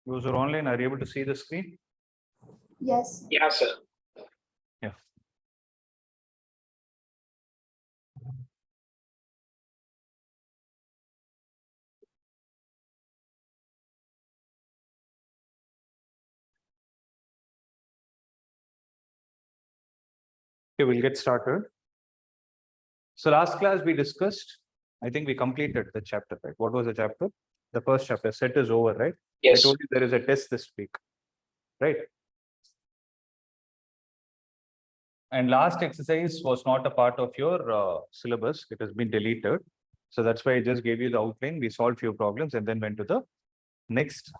Those who are online, are you able to see the screen? Yes. Yeah, sir. Yeah. Okay, we'll get started. So last class we discussed, I think we completed the chapter, right? What was the chapter? The first chapter, set is over, right? Yes. I told you there is a test this week, right? And last exercise was not a part of your syllabus. It has been deleted. So that's why I just gave you the outline. We solved few problems and then went to the next.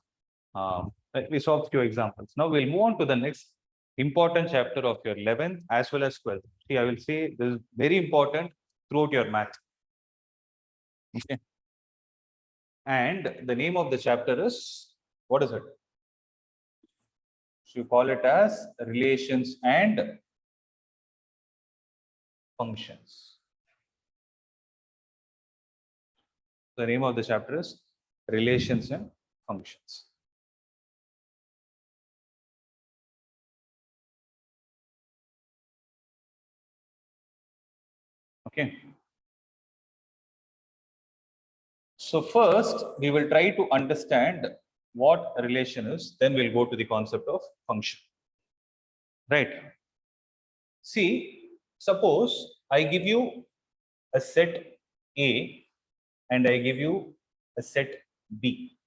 We solved few examples. Now we'll move on to the next important chapter of your 11th as well as 12th. See, I will say this is very important throughout your math. Okay. And the name of the chapter is, what is it? So you call it as relations and functions. The name of the chapter is relations and functions. Okay. So first, we will try to understand what a relation is. Then we'll go to the concept of function. Right. See, suppose I give you a set A and I give you a set B,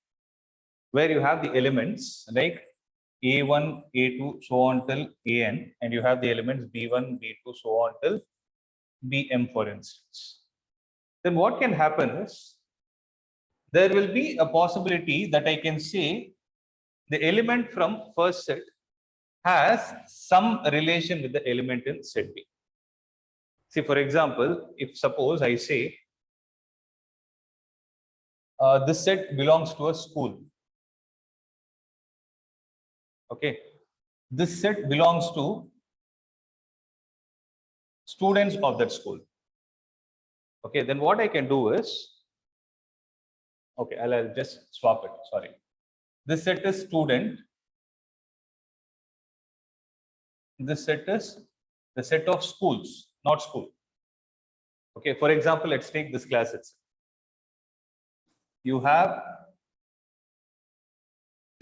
where you have the elements like A1, A2, so on till AN, and you have the elements B1, B2, so on till BM, for instance. Then what can happen is, there will be a possibility that I can say the element from first set has some relation with the element in set B. See, for example, if suppose I say this set belongs to a school. Okay, this set belongs to students of that school. Okay, then what I can do is, okay, I'll just swap it. Sorry, this set is student. This set is the set of schools, not school. Okay, for example, let's take this class itself. You have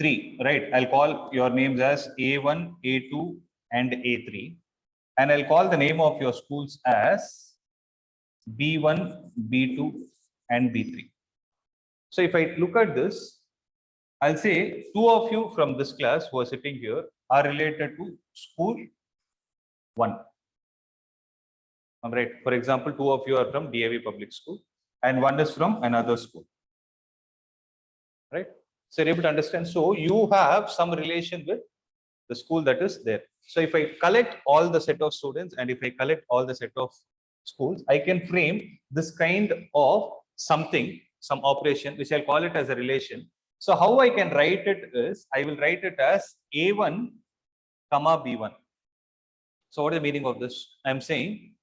3, right? I'll call your names as A1, A2, and A3. And I'll call the name of your schools as B1, B2, and B3. So if I look at this, I'll say 2 of you from this class who are sitting here are related to school 1. Right. For example, 2 of you are from DAV Public School and 1 is from another school. Right. So you're able to understand. So you have some relation with the school that is there. So if I collect all the set of students and if I collect all the set of schools, I can frame this kind of something, some operation, which I'll call it as a relation. So how I can write it is, I will write it as A1, comma B1. So what is the meaning of this? I'm saying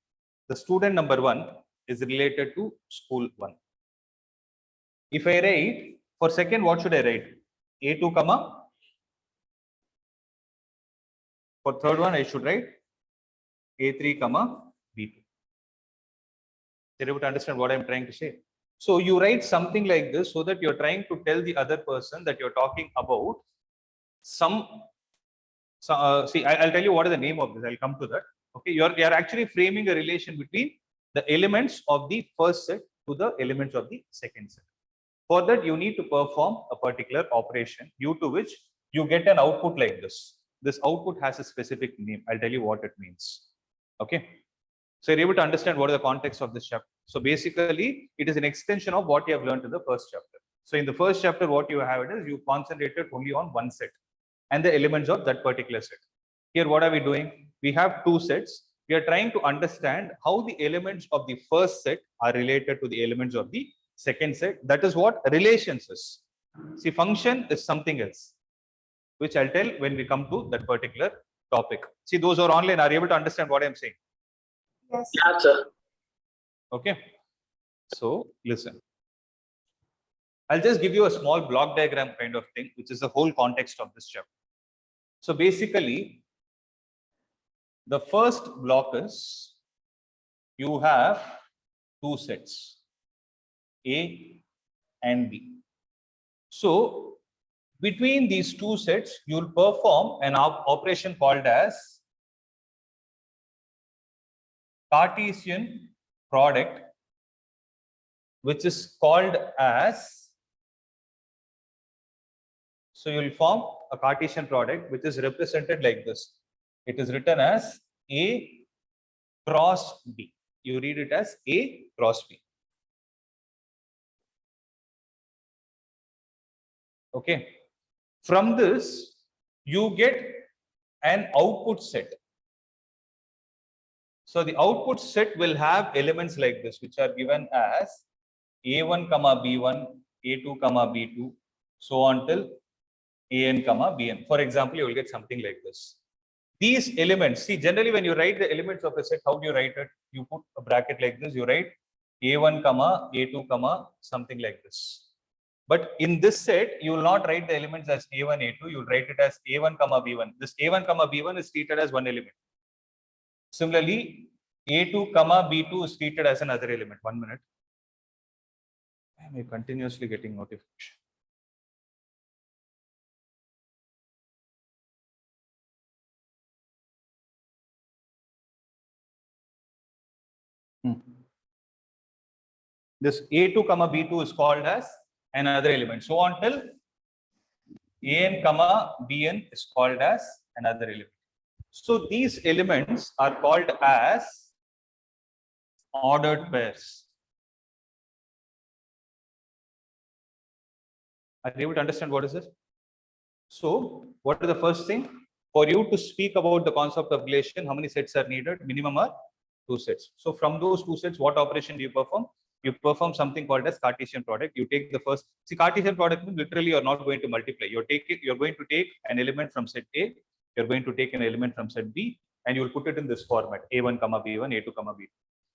the student number 1 is related to school 1. If I write for second, what should I write? A2, comma. For third one, I should write A3, comma B2. You're able to understand what I'm trying to say. So you write something like this so that you're trying to tell the other person that you're talking about some. See, I'll tell you what is the name of this. I'll come to that. Okay, you're actually framing a relation between the elements of the first set to the elements of the second set. For that, you need to perform a particular operation, due to which you get an output like this. This output has a specific name. I'll tell you what it means. Okay. So you're able to understand what is the context of this chapter. So basically, it is an extension of what you have learned in the first chapter. So in the first chapter, what you have it is you concentrated only on one set and the elements of that particular set. Here, what are we doing? We have 2 sets. We are trying to understand how the elements of the first set are related to the elements of the second set. That is what relations is. See, function is something else, which I'll tell when we come to that particular topic. See, those who are online are able to understand what I'm saying. Yes. Yeah, sir. Okay. So listen. I'll just give you a small block diagram kind of thing, which is the whole context of this chapter. So basically, the first block is you have two sets, A and B. So between these two sets, you'll perform an operation called as Cartesian product, which is called as, so you'll form a Cartesian product which is represented like this. It is written as A cross B. You read it as A cross B. Okay. From this, you get an output set. So the output set will have elements like this, which are given as A1, B1, A2, B2, so on till AN, BN. For example, you will get something like this. These elements, see, generally when you write the elements of a set, how do you write it? You put a bracket like this, you write A1, A2, something like this. But in this set, you will not write the elements as A1, A2, you will write it as A1, B1. This A1, B1 is treated as one element. Similarly, A2, B2 is treated as another element. 1 minute. I am continuously getting notification. This A2, B2 is called as another element. So until AN, BN is called as another element. So these elements are called as ordered pairs. Are you able to understand what is this? So what is the first thing? For you to speak about the concept of relation, how many sets are needed? Minimum are 2 sets. So from those 2 sets, what operation do you perform? You perform something called as Cartesian product. You take the first, see, Cartesian product means literally you're not going to multiply. You're going to take an element from set A, you're going to take an element from set B, and you will put it in this format, A1, B1, A2, B2.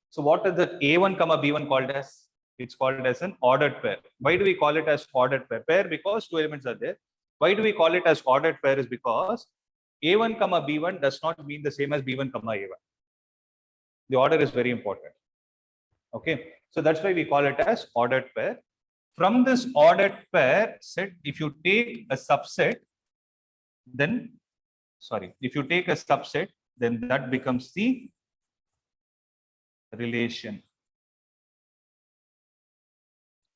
So what is the A1, B1 called as? It's called as an ordered pair. Why do we call it as ordered pair? Pair because 2 elements are there. Why do we call it as ordered pair? Is because A1, B1 does not mean the same as B1, A1. The order is very important. Okay, so that's why we call it as ordered pair. From this ordered pair set, if you take a subset, then, if you take a subset, then that becomes the relation.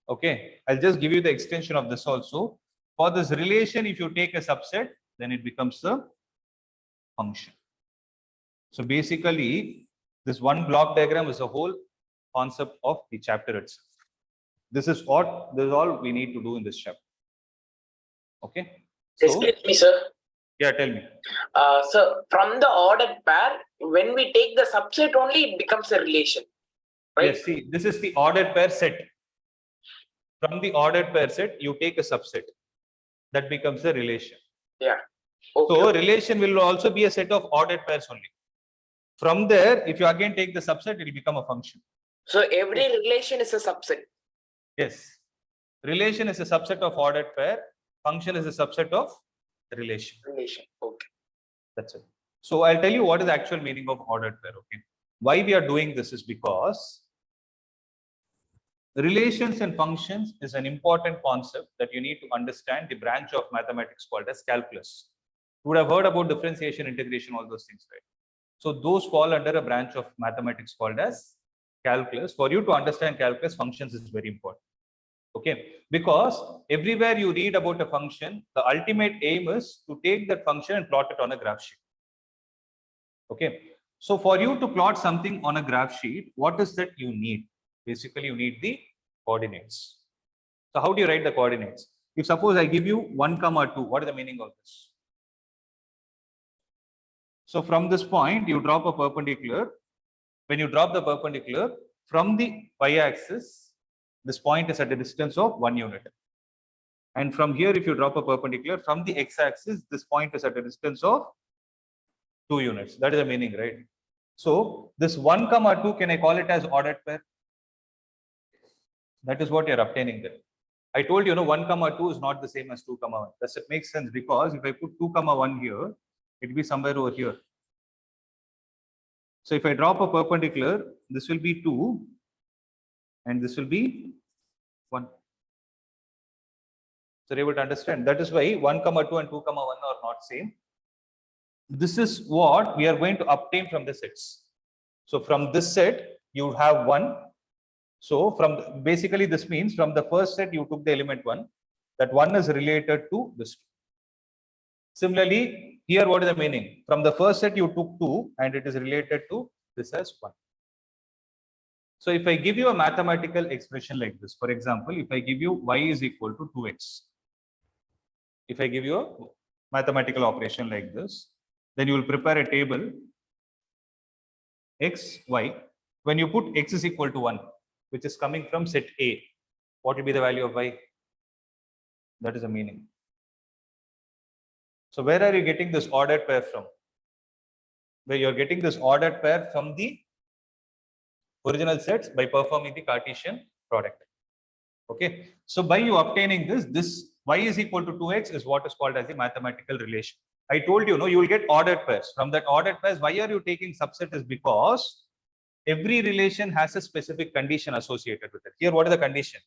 Okay, I'll just give you the extension of this also. For this relation, if you take a subset, then it becomes a function. So basically, this one block diagram is a whole concept of the chapter itself. This is all we need to do in this chapter. Okay. So, excuse me, sir. Yeah, tell me. So from the ordered pair, when we take the subset only, it becomes a relation, right? Yes, see, this is the ordered pair set. From the ordered pair set, you take a subset. That becomes a relation. Yeah. Okay. So relation will also be a set of ordered pairs only. From there, if you again take the subset, it will become a function. So every relation is a subset. Yes. Relation is a subset of ordered pair. Function is a subset of relation. Relation. Okay. That's it. So I'll tell you what is the actual meaning of ordered pair. Okay. Why we are doing this is because relations and functions is an important concept that you need to understand the branch of mathematics called as calculus. You would have heard about differentiation, integration, all those things, right? So those fall under a branch of mathematics called as calculus. For you to understand calculus, functions is very important. Okay, because everywhere you read about a function, the ultimate aim is to take that function and plot it on a graph sheet. Okay, so for you to plot something on a graph sheet, what is that you need? Basically, you need the coordinates. So how do you write the coordinates? If suppose I give you 1, 2, what is the meaning of this? So from this point, you drop a perpendicular. When you drop the perpendicular from the y-axis, this point is at a distance of 1 unit. And from here, if you drop a perpendicular from the x-axis, this point is at a distance of 2 units. That is the meaning, right? So this 1, 2, can I call it as ordered pair? That is what you're obtaining there. I told you, 1 comma 2 is not the same as 2 comma 1. Does it make sense? Because if I put 2 comma 1 here, it will be somewhere over here. So if I drop a perpendicular, this will be 2 and this will be 1. So you're able to understand. That is why 1 comma 2 and 2 comma 1 are not same. This is what we are going to obtain from the sets. So from this set, you have 1. So from basically this means from the first set you took the element 1, that 1 is related to this 2. Similarly, here what is the meaning? From the first set you took 2 and it is related to this as 1. So if I give you a mathematical expression like this, for example, if I give you y is equal to 2x, if I give you a mathematical operation like this, then you will prepare a table x, y. When you put x is equal to 1, which is coming from set A, what will be the value of y? That is the meaning. So where are you getting this ordered pair from? Where you're getting this ordered pair from the original sets by performing the Cartesian product. Okay. So by you obtaining this y is equal to 2x is what is called as the mathematical relation. I told you, you will get ordered pairs. From that ordered pairs, why are you taking subset is because every relation has a specific condition associated with it. Here, what is the condition?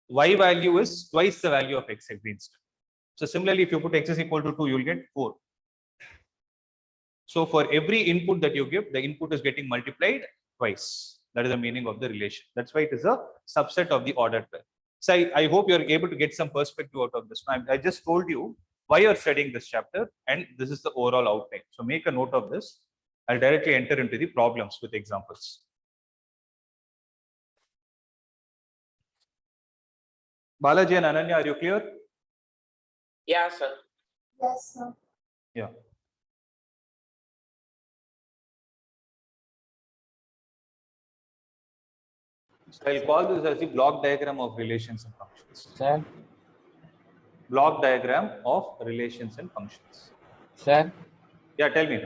Y value is twice the value of x every instant. So similarly, if you put x is equal to 2, you will get 4. So for every input that you give, the input is getting multiplied twice. That is the meaning of the relation. That's why it is a subset of the ordered pair. So I hope you're able to get some perspective out of this. I just told you why you're studying this chapter, and this is the overall outline. So make a note of this. I'll directly enter into the problems with examples. Balaji and Ananya, are you clear? Yeah, sir. Yes, sir. Yeah. So I'll call this as the block diagram of relations and functions. Sir, Block diagram of relations and functions. sir, Yeah, tell me.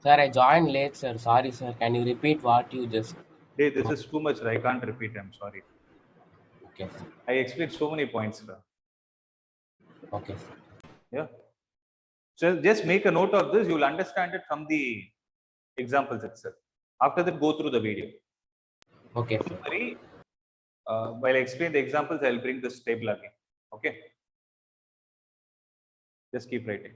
sir, I joined late, sir. Sorry, sir. Can you repeat what you just? Hey, this is too much. I can't repeat. I'm sorry. Okay, sir. I explained so many points. Sir. Okay, sir. Yeah. So just make a note of this. You will understand it from the examples itself. After that, go through the video. Okay, sir. While I explain the examples, I'll bring this table again. Okay. Just keep writing.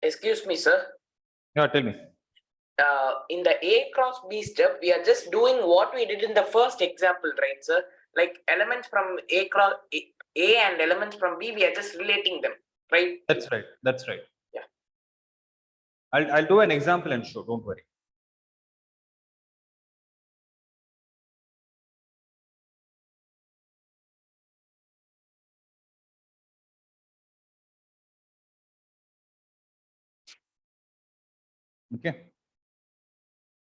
Excuse me, sir. Yeah, tell me. In the A cross B step, we are just doing what we did in the first example, right, sir? Like elements from A cross A and elements from B, we are just relating them, right? That's right. That's right. Yeah. I'll do an example and show. Don't worry. Okay.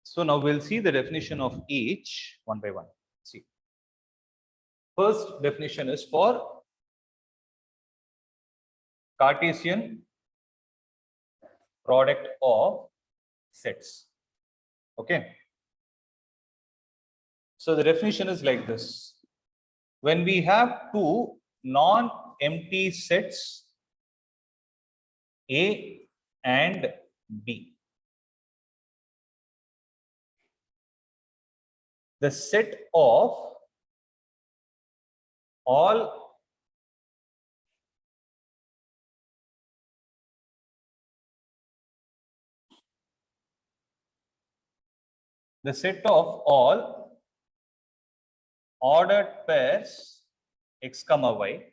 So now we'll see the definition of each one by one. See. First definition is for Cartesian product of sets. Okay. So the definition is like this. When we have two non-empty sets A and B, the set of all ordered pairs x comma y,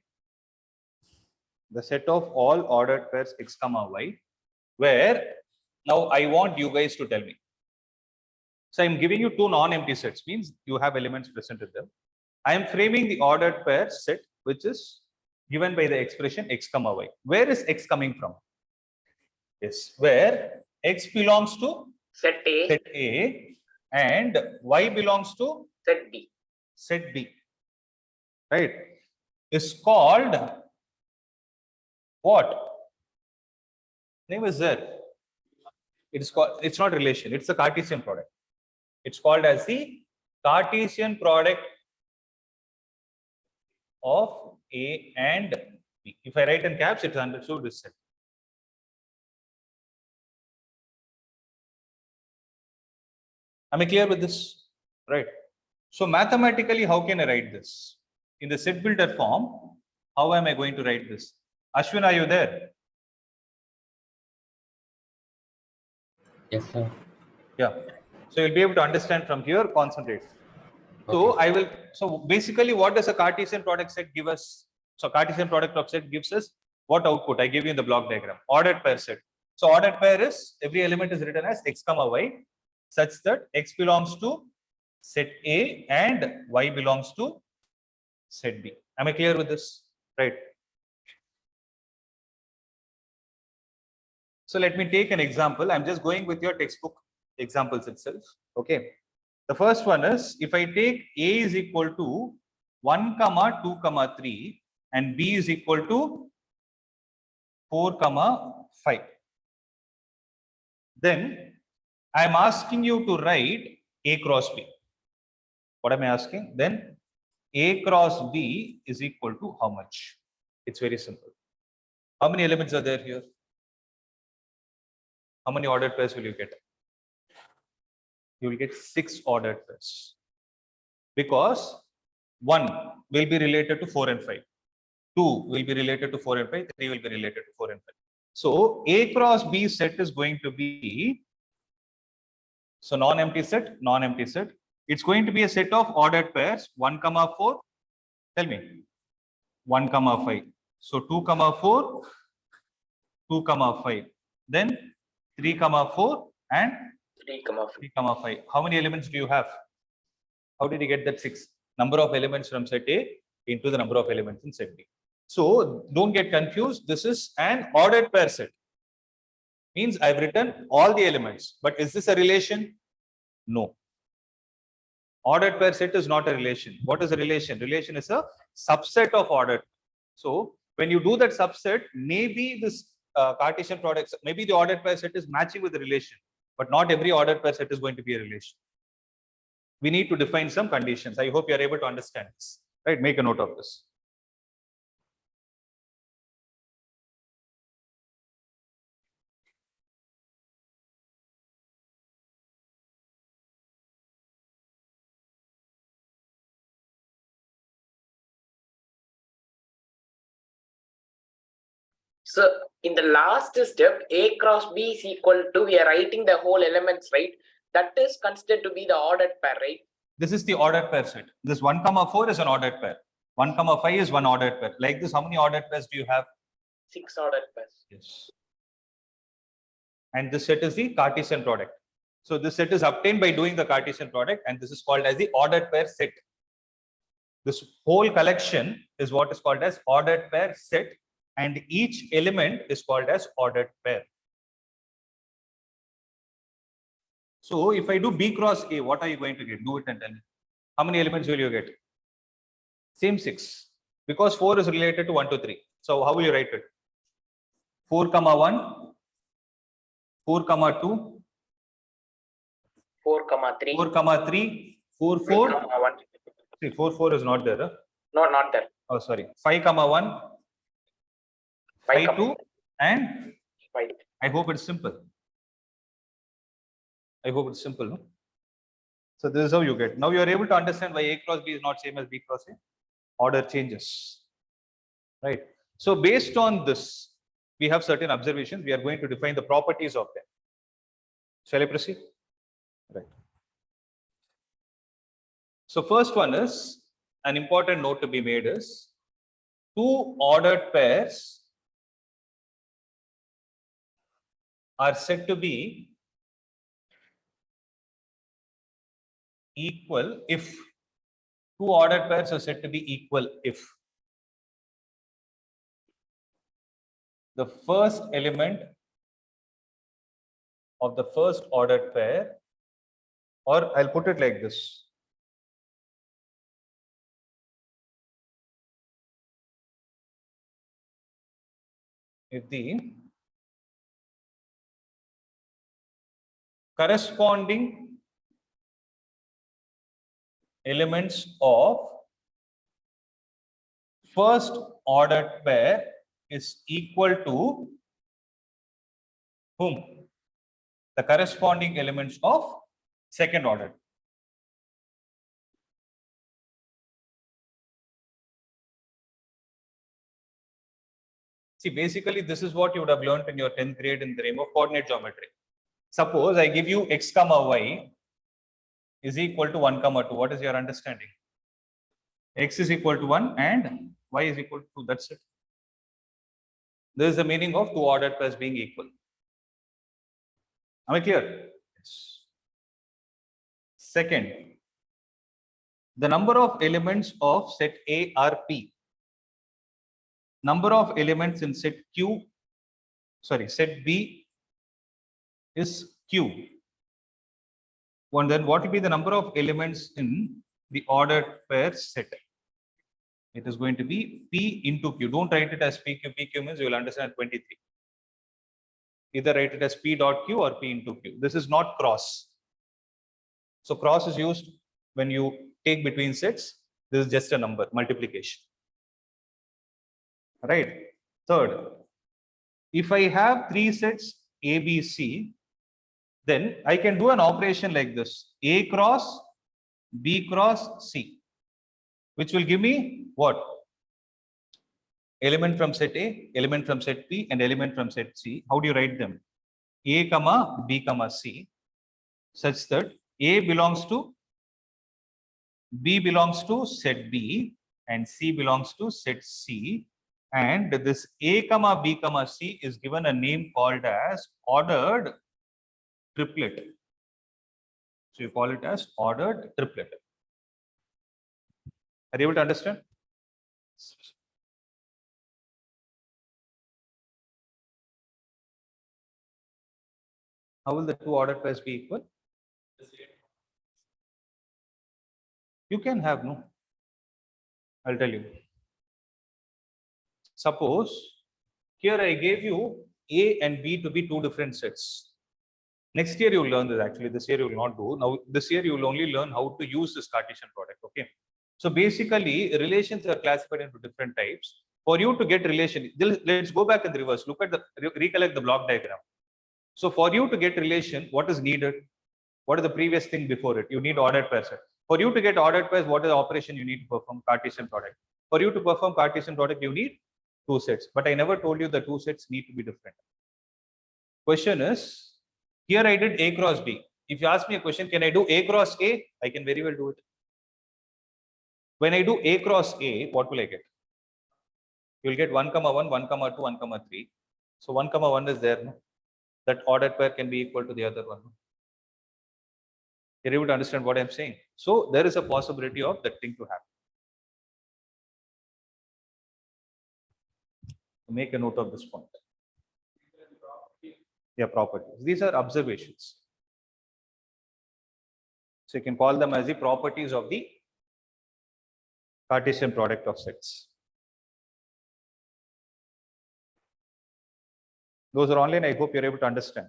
the set of all ordered pairs x comma y, where now I want you guys to tell me. So I'm giving you two non-empty sets, means you have elements present in them. I am framing the ordered pair set, which is given by the expression x comma y. Where is x coming from? Yes, where x belongs to Set A, set A and y belongs to set B. set B, right? Is called what? Name is there. It is called, it's not relation, it's a Cartesian product. It's called as the Cartesian product of A and B. If I write in caps, it's understood this set. Am I clear with this? Right. So mathematically, how can I write this? In the set builder form, how am I going to write this? Ashwin, are you there? Yes, sir. Yeah. So you'll be able to understand from here, concentrate. So Okay. I will, so basically what does a Cartesian product set give us? So Cartesian product of set gives us what output? I give you in the block diagram, ordered pair set. So ordered pair is, every element is written as x comma y, such that x belongs to set A and y belongs to set B. Am I clear with this? Right. So let me take an example. I'm just going with your textbook examples itself. Okay. The first one is, if I take A is equal to 1, 2, 3 and B is equal to 4, 5. Then I'm asking you to write A cross B. What am I asking? Then A cross B is equal to how much? It's very simple. How many elements are there here? How many ordered pairs will you get? You will get 6 ordered pairs. Because 1 will be related to 4 and 5. 2 will be related to 4 and 5. 3 will be related to 4 and 5. So A cross B set is going to be, so non-empty set, non-empty set. It's going to be a set of ordered pairs 1, 4. Tell me. 1, 5. So 2, 4, 2, 5. Then 3, 4 and 3, 3, 5. How many elements do you have? How did you get that 6? Number of elements from set A into the number of elements in set B. So don't get confused. This is an ordered pair set. Means I've written all the elements. But is this a relation? No. Ordered pair set is not a relation. What is a relation? Relation is a subset of ordered. So when you do that subset, maybe this Cartesian product, maybe the ordered pair set is matching with the relation, but not every ordered pair set is going to be a relation. We need to define some conditions. I hope you are able to understand this. Right? Make a note of this. So in the last step, A cross B is equal to, we are writing the whole elements, right? That is considered to be the ordered pair, right? This is the ordered pair set. This 1, 4 is an ordered pair. 1, 5 is one ordered pair. Like this, how many ordered pairs do you have? 6 ordered pairs. Yes. And this set is the Cartesian product. So this set is obtained by doing the Cartesian product, and this is called as the ordered pair set. This whole collection is what is called as ordered pair set, and each element is called as ordered pair. So if I do B cross A, what are you going to get? Do it and tell me. How many elements will you get? Same 6. Because 4 is related to 1 to 3. So how will you write it? 4, 1, 4, 2, 4, 3. 4, 3, 4, 4. 1. See, 4, 4 is not there. Huh? No, not there. Oh, sorry. 5, 1, 5, 2, and 5. I hope it's simple. I hope it's simple. No? So this is how you get. Now you are able to understand why A cross B is not same as B cross A. Order changes. Right. So based on this, we have certain observations. We are going to define the properties of them. Shall I proceed? Right. So first one is, an important note to be made is, two ordered pairs are said to be equal if two ordered pairs are said to be equal if the first element of the first ordered pair, or I'll put it like this. If the corresponding elements of first ordered pair is equal to whom? The corresponding elements of second order. See, basically, this is what you would have learned in your 10th grade in the realm of coordinate geometry. Suppose I give you x comma y is equal to 1 comma 2. What is your understanding? X is equal to 1 and y is equal to 2. That's it. This is the meaning of two ordered pairs being equal. Am I clear? Yes. Second, the number of elements of set A are P. Number of elements in set B is Q. And then what will be the number of elements in the ordered pair set? It is going to be P into Q. Don't write it as PQ. PQ means you will understand 23. Either write it as P dot Q or P into Q. This is not cross. So cross is used when you take between sets. This is just a number, multiplication. Right. Third, if I have three sets A, B, C, then I can do an operation like this: A cross B cross C, which will give me what? Element from set A, element from set B, and element from set C. How do you write them? A comma B comma C, such that A belongs to B belongs to set B and C belongs to set C. And this A comma B comma C is given a name called as ordered triplet. So you call it as ordered triplet. Are you able to understand? How will the two ordered pairs be equal? You can have no. I'll tell you. Suppose here I gave you A and B to be two different sets. Next year you will learn this. Actually, this year you will not do. Now, this year you will only learn how to use this Cartesian product. Okay. So basically, relations are classified into different types. For you to get relation, let's go back in the reverse. Look at the recollect the block diagram. So for you to get relation, what is needed? What is the previous thing before it? You need ordered pairs. For you to get ordered pairs, what is the operation you need to perform? Cartesian product. For you to perform Cartesian product, you need two sets. But I never told you the two sets need to be different. Question is, here I did A cross B. If you ask me a question, can I do A cross A? I can very well do it. When I do A cross A, what will I get? You will get 1 comma 1, 1 comma 2, 1 comma 3. So 1 comma 1 is there. No? That ordered pair can be equal to the other one. You're able to understand what I'm saying? So there is a possibility of that thing to happen. Make a note of this point. Yeah, properties. These are observations. So you can call them as the properties of the Cartesian product of sets. Those are online. I hope you're able to understand.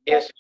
Yes.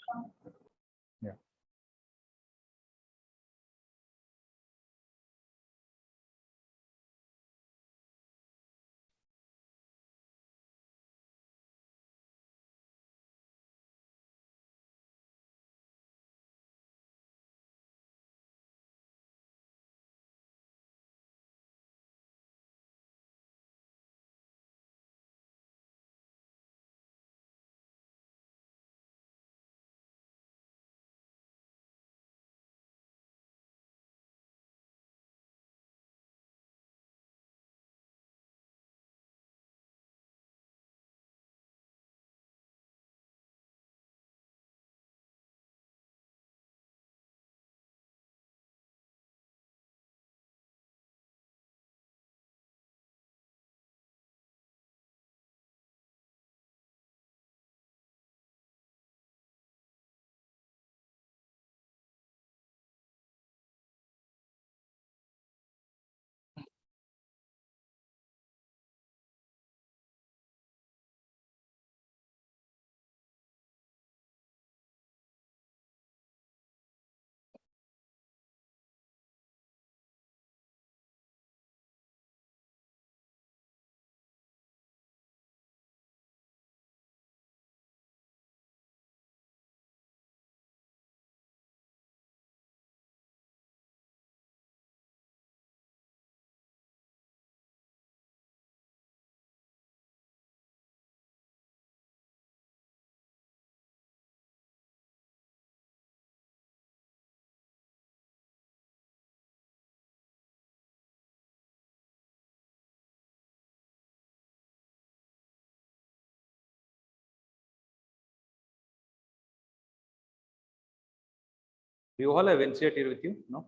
Do you all have NCERT with you? No?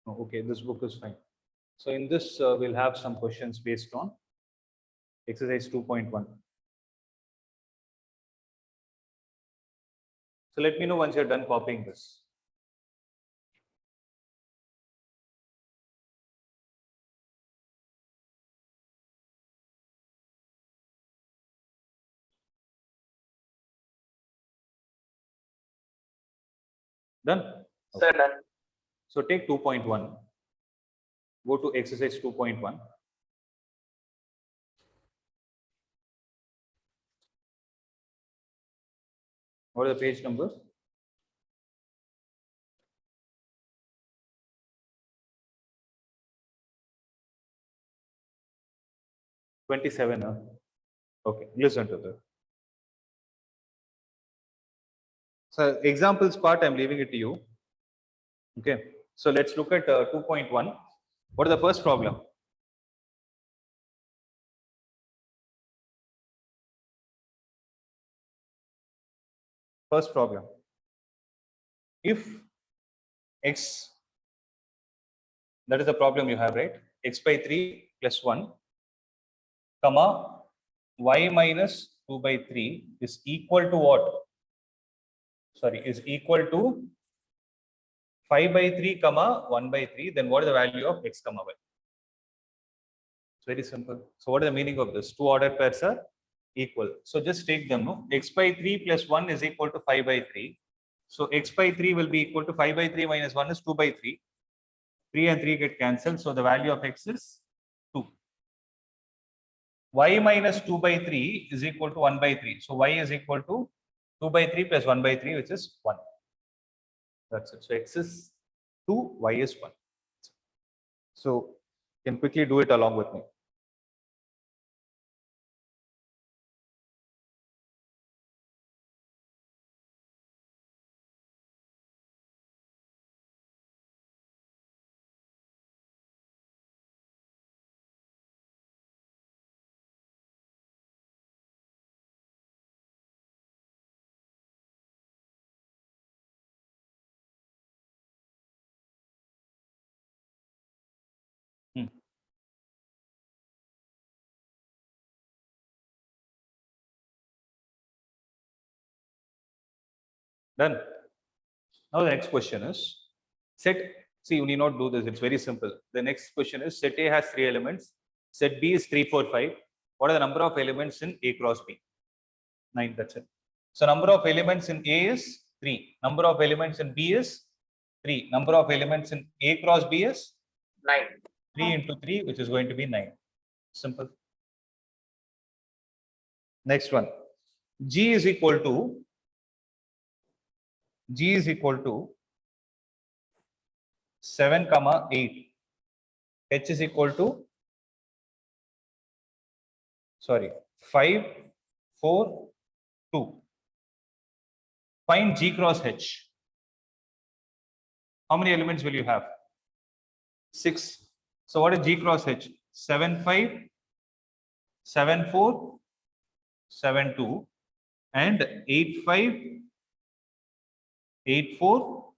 No, okay, this book is fine. So in this, we'll have some questions based on exercise 2.1. So let me know once you're done copying this. Done? Sir, done. So take 2.1, go to exercise 2.1. What are the page numbers? Twenty-seven. Okay, listen to that. So examples part, I'm leaving it to you. Okay, so let's look at 2.1. What is the first problem? First problem. If x, that is the problem you have, right? X by 3 plus 1, comma, y minus 2 by 3 is equal to what? Sorry, is equal to 5 by 3 comma 1 by 3, then what is the value of x comma y? It's very simple. So what is the meaning of this? Two ordered pairs are equal. So just take them. No? X by 3 plus 1 is equal to 5 by 3. So x by 3 will be equal to 5 by 3 minus 1 is 2 by 3. 3 and 3 get cancelled. So the value of x is 2. Y minus 2 by 3 is equal to 1 by 3. So y is equal to 2 by 3 plus 1 by 3, which is 1. That's it. So x is 2, y is 1. So you can quickly do it along with me. Hmm. Done. Now the next question is set. See, you need not do this. It's very simple. The next question is set A has 3 elements. Set B is 3, 4, 5. What are the number of elements in A cross B? 9. That's it. So number of elements in A is 3. Number of elements in B is 3. Number of elements in A cross B is 9. 3 into 3, which is going to be 9. Simple. Next one. G is equal to 7, 8. H is equal to 5, 4, 2. Find G cross H. How many elements will you have? 6. So what is G cross H? 7, 5, 7, 4, 7, 2 and 8, 5, 8, 4,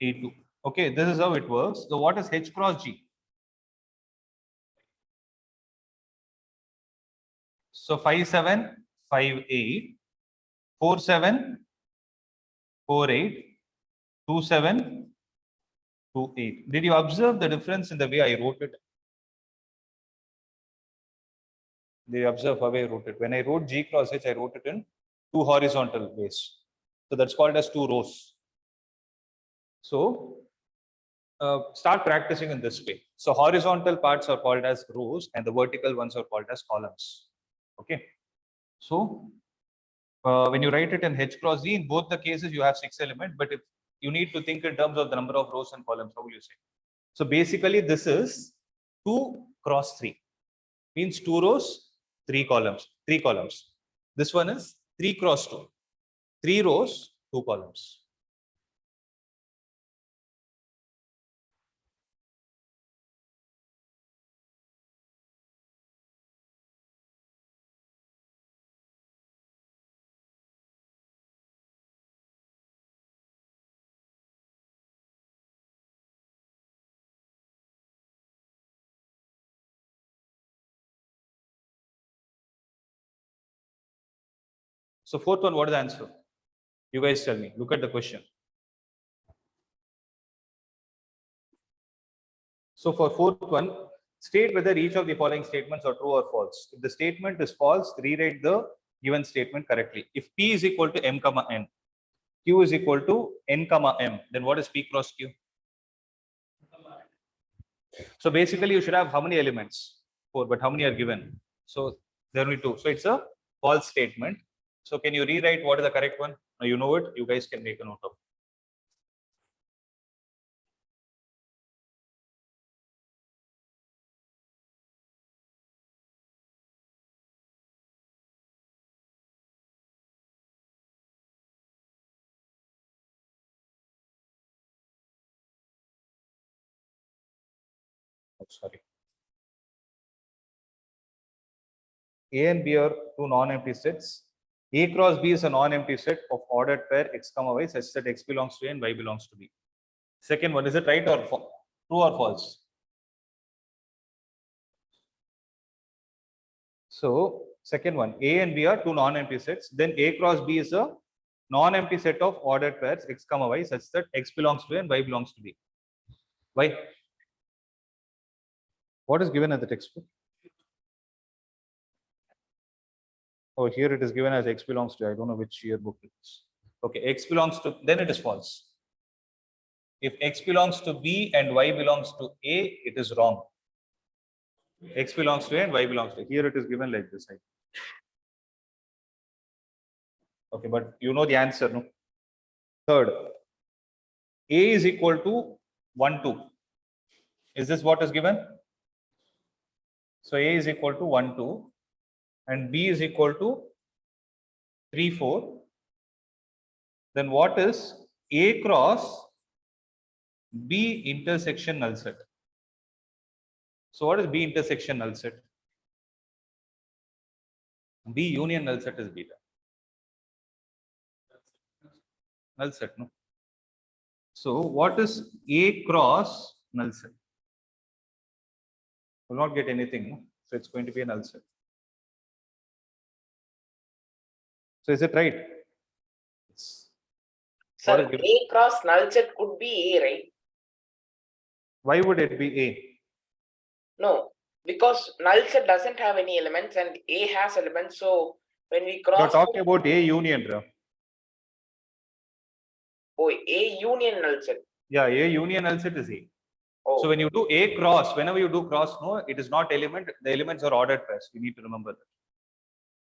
8, 2. Okay, this is how it works. So what is H cross G? So 5, 7, 5, 8, 4, 7, 4, 8, 2, 7, 2, 8. Did you observe the difference in the way I wrote it? Did you observe how I wrote it? When I wrote G cross H, I wrote it in 2 horizontal ways. So that's called as 2 rows. So start practicing in this way. So horizontal parts are called as rows and the vertical ones are called as columns. Okay. So when you write it in H cross Z, in both the cases you have 6 elements, but if you need to think in terms of the number of rows and columns, how will you say? So basically this is 2 cross 3. Means 2 rows, 3 columns, 3 columns. This one is 3 cross 2. 3 rows, 2 columns. So fourth one, what is the answer? You guys tell me. Look at the question. So for fourth one, state whether each of the following statements are true or false. If the statement is false, rewrite the given statement correctly. If P is equal to M comma N, Q is equal to N comma M, then what is P cross Q? So basically, you should have how many elements? 4, but how many are given? So there will be 2. So it's a false statement. So can you rewrite what is the correct one? Now you know it. You guys can make a note of it. Oh, sorry. A and B are two non-empty sets. A cross B is a non-empty set of ordered pair x comma y such that x belongs to A and y belongs to B. Second one, is it right or true or false? So second one, A and B are two non-empty sets. Then A cross B is a non-empty set of ordered pairs x comma y such that x belongs to A and y belongs to B. Why? What is given at the textbook? Oh, here it is given as x belongs to, I don't know which year book it is. Okay, x belongs to, then it is false. If x belongs to B and y belongs to A, it is wrong. X belongs to A and y belongs to A. Here it is given like this. Okay, but you know the answer, no? Third, A is equal to 1, 2. Is this what is given? So A is equal to 1, 2. And B is equal to 3, 4. Then what is A cross B intersection null set? So what is B intersection null set? B union null set is beta. Null set, no? So what is A cross null set? Will not get anything, no? So it's going to be a null set. So is it right? Yes. Sir, What is given? A cross null set could be A, right? Why would it be A? No, because null set doesn't have any elements and A has elements. So when we You're cross, talking about A union, bro. oh, A union null set. Yeah, A union null set is A. Oh, So when you do A cross, whenever you do cross, no, it is not element. The elements are ordered pairs. You need to remember that.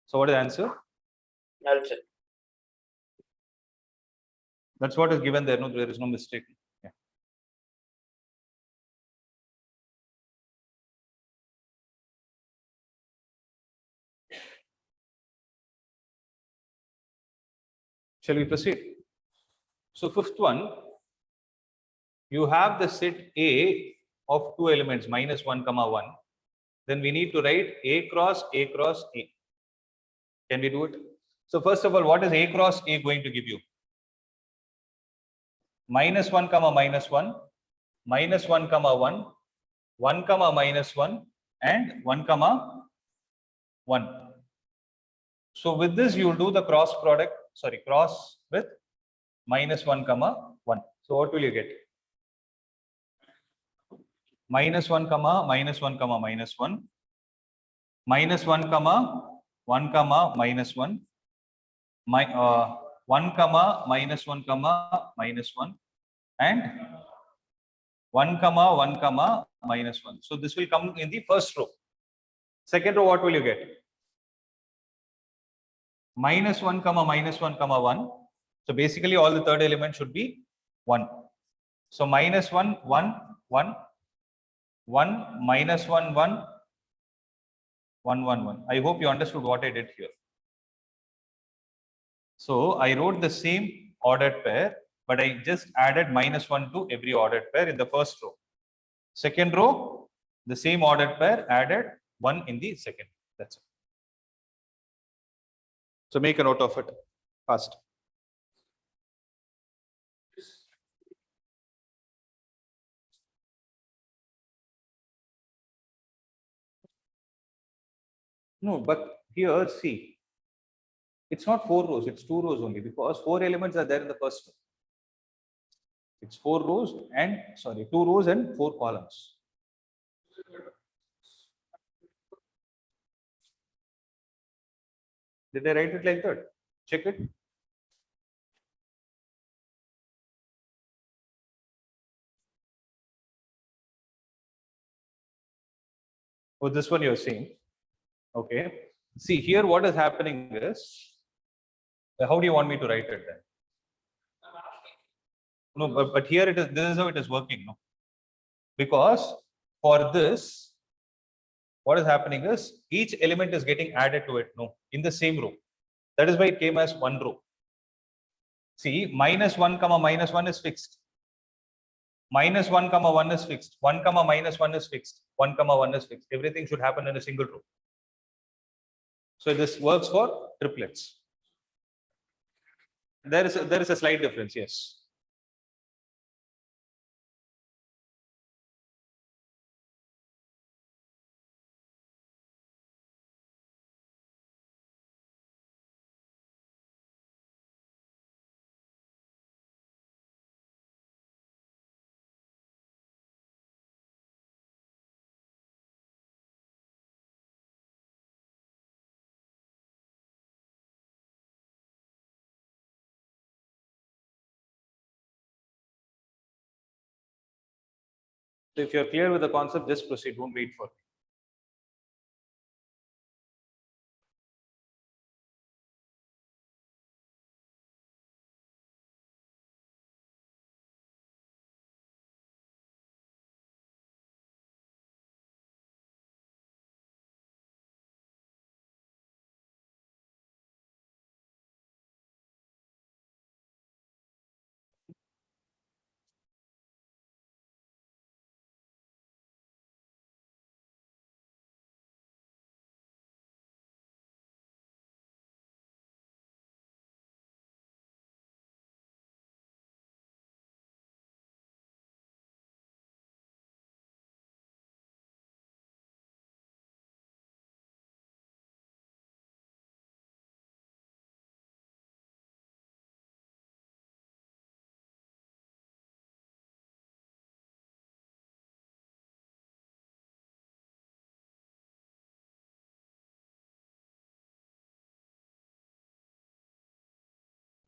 So what is the answer? null set. That's what is given there. No, there is no mistake. Yeah. Shall we proceed? So fifth one, you have the set A of two elements -1, 1. Then we need to write A cross A. Can we do it? So first of all, what is A cross A going to give you? -1, -1, -1, -1, 1, -1, and 1, 1. So with this, you will do the cross product, cross with -1, 1. So what will you get? -1, -1, -1, -1, -1, -1, -1, -1, -1, 1, and 1, 1, -1. So this will come in the first row. Second row, what will you get? -1, -1, 1. So basically, all the third element should be 1. So -1, 1, 1, 1, -1, 1, 1, 1, 1. I hope you understood what I did here. So I wrote the same ordered pair, but I just added -1 to every ordered pair in the first row. Second row, the same ordered pair added 1 in the second. That's it. So make a note of it fast. No, but here, see, It's not 4 rows, it's 2 rows only because 4 elements are there in the first row. It's 4 rows and 2 rows and 4 columns. Did I write it like that? Check it. Oh, this one you're seeing. Okay. See here, what is happening is, how do you want me to write it then? No, but here it is, this is how it is working. No, because for this, what is happening is each element is getting added to it. No, in the same row. That is why it came as one row. See, -1 comma -1 is fixed. -1 comma 1 is fixed. 1 comma -1 is fixed. 1 comma 1 is fixed. Everything should happen in a single row. So this works for triplets. There is a slight difference, yes. So if you're clear with the concept, just proceed. Don't wait for it.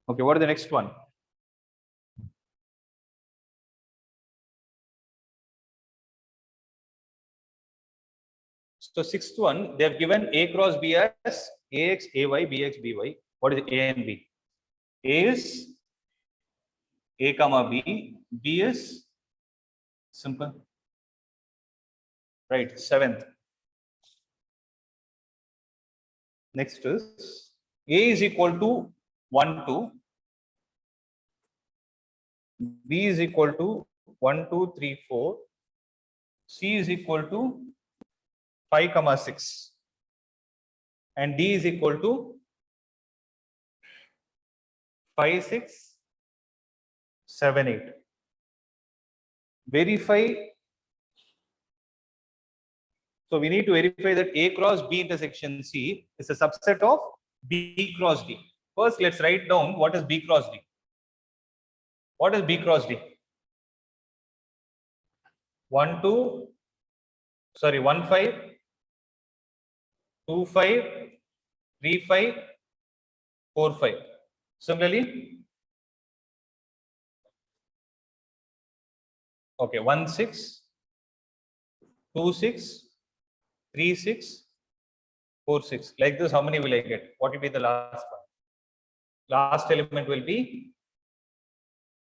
Okay, what is the next one? So sixth one, they have given A cross B as AX, AY, BX, BY. What is A and B? A is A comma B, B is simple. Right, seventh. Next is A is equal to 1, 2. B is equal to 1, 2, 3, 4. C is equal to 5, comma 6. And D is equal to 5, 6, 7, 8. Verify. So we need to verify that A cross B intersection C is a subset of B cross D. First, let's write down what is B cross D. What is B cross D? 1, 2, 1, 5, 2, 5, 3, 5, 4, 5. Similarly, okay, 1, 6, 2, 6, 3, 6, 4, 6. Like this, how many will I get? What will be the last one? Last element will be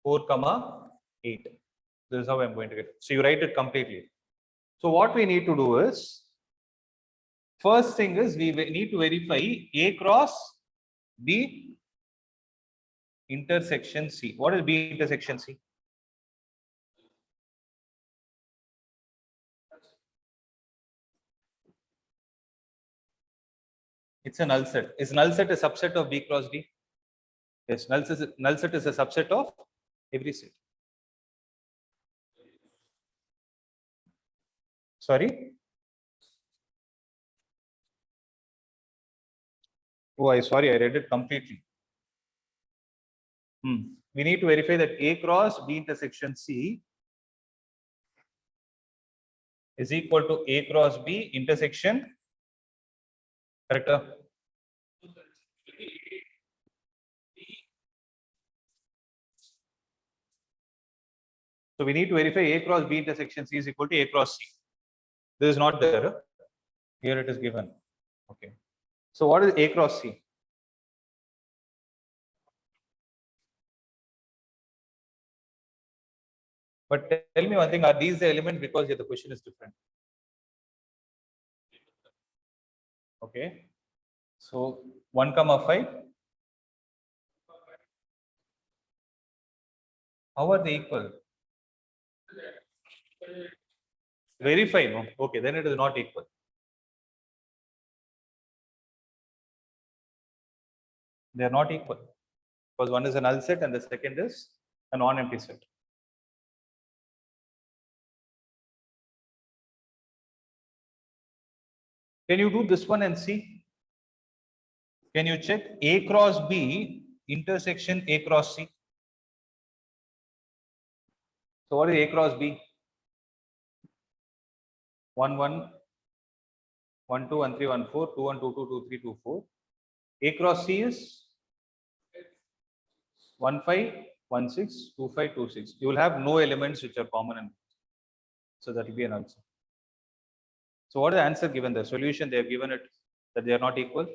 4, comma 8. This is how I'm going to get it. So you write it completely. So what we need to do is, first thing is we need to verify A cross B intersection C. What is B intersection C? It's a null set. Is null set a subset of B cross D? Yes, null set is a subset of every set. Sorry? Oh, I sorry, I read it completely. We need to verify that A cross B intersection C is equal to A cross B intersection. Correct? So we need to verify A cross B intersection C is equal to A cross C. This is not there. Here it is given. Okay. So what is A cross C? But tell me one thing, are these the elements? Because here the question is different. Okay. So 1, 5. How are they equal? Verify, no? Okay, then it is not equal. They are not equal. Because one is a null set and the second is a non-empty set. Can you do this one and see? Can you check A cross B intersection A cross C? So what is A cross B? 1, 1, 1, 2, 1, 3, 1, 4, 2, 1, 2, 2, 2, 3, 2, 4. A cross C is 1, 5, 1, 6, 2, 5, 2, 6. You will have no elements which are common, and so that will be an answer. So what is the answer given? The solution they have given it that they are not equal.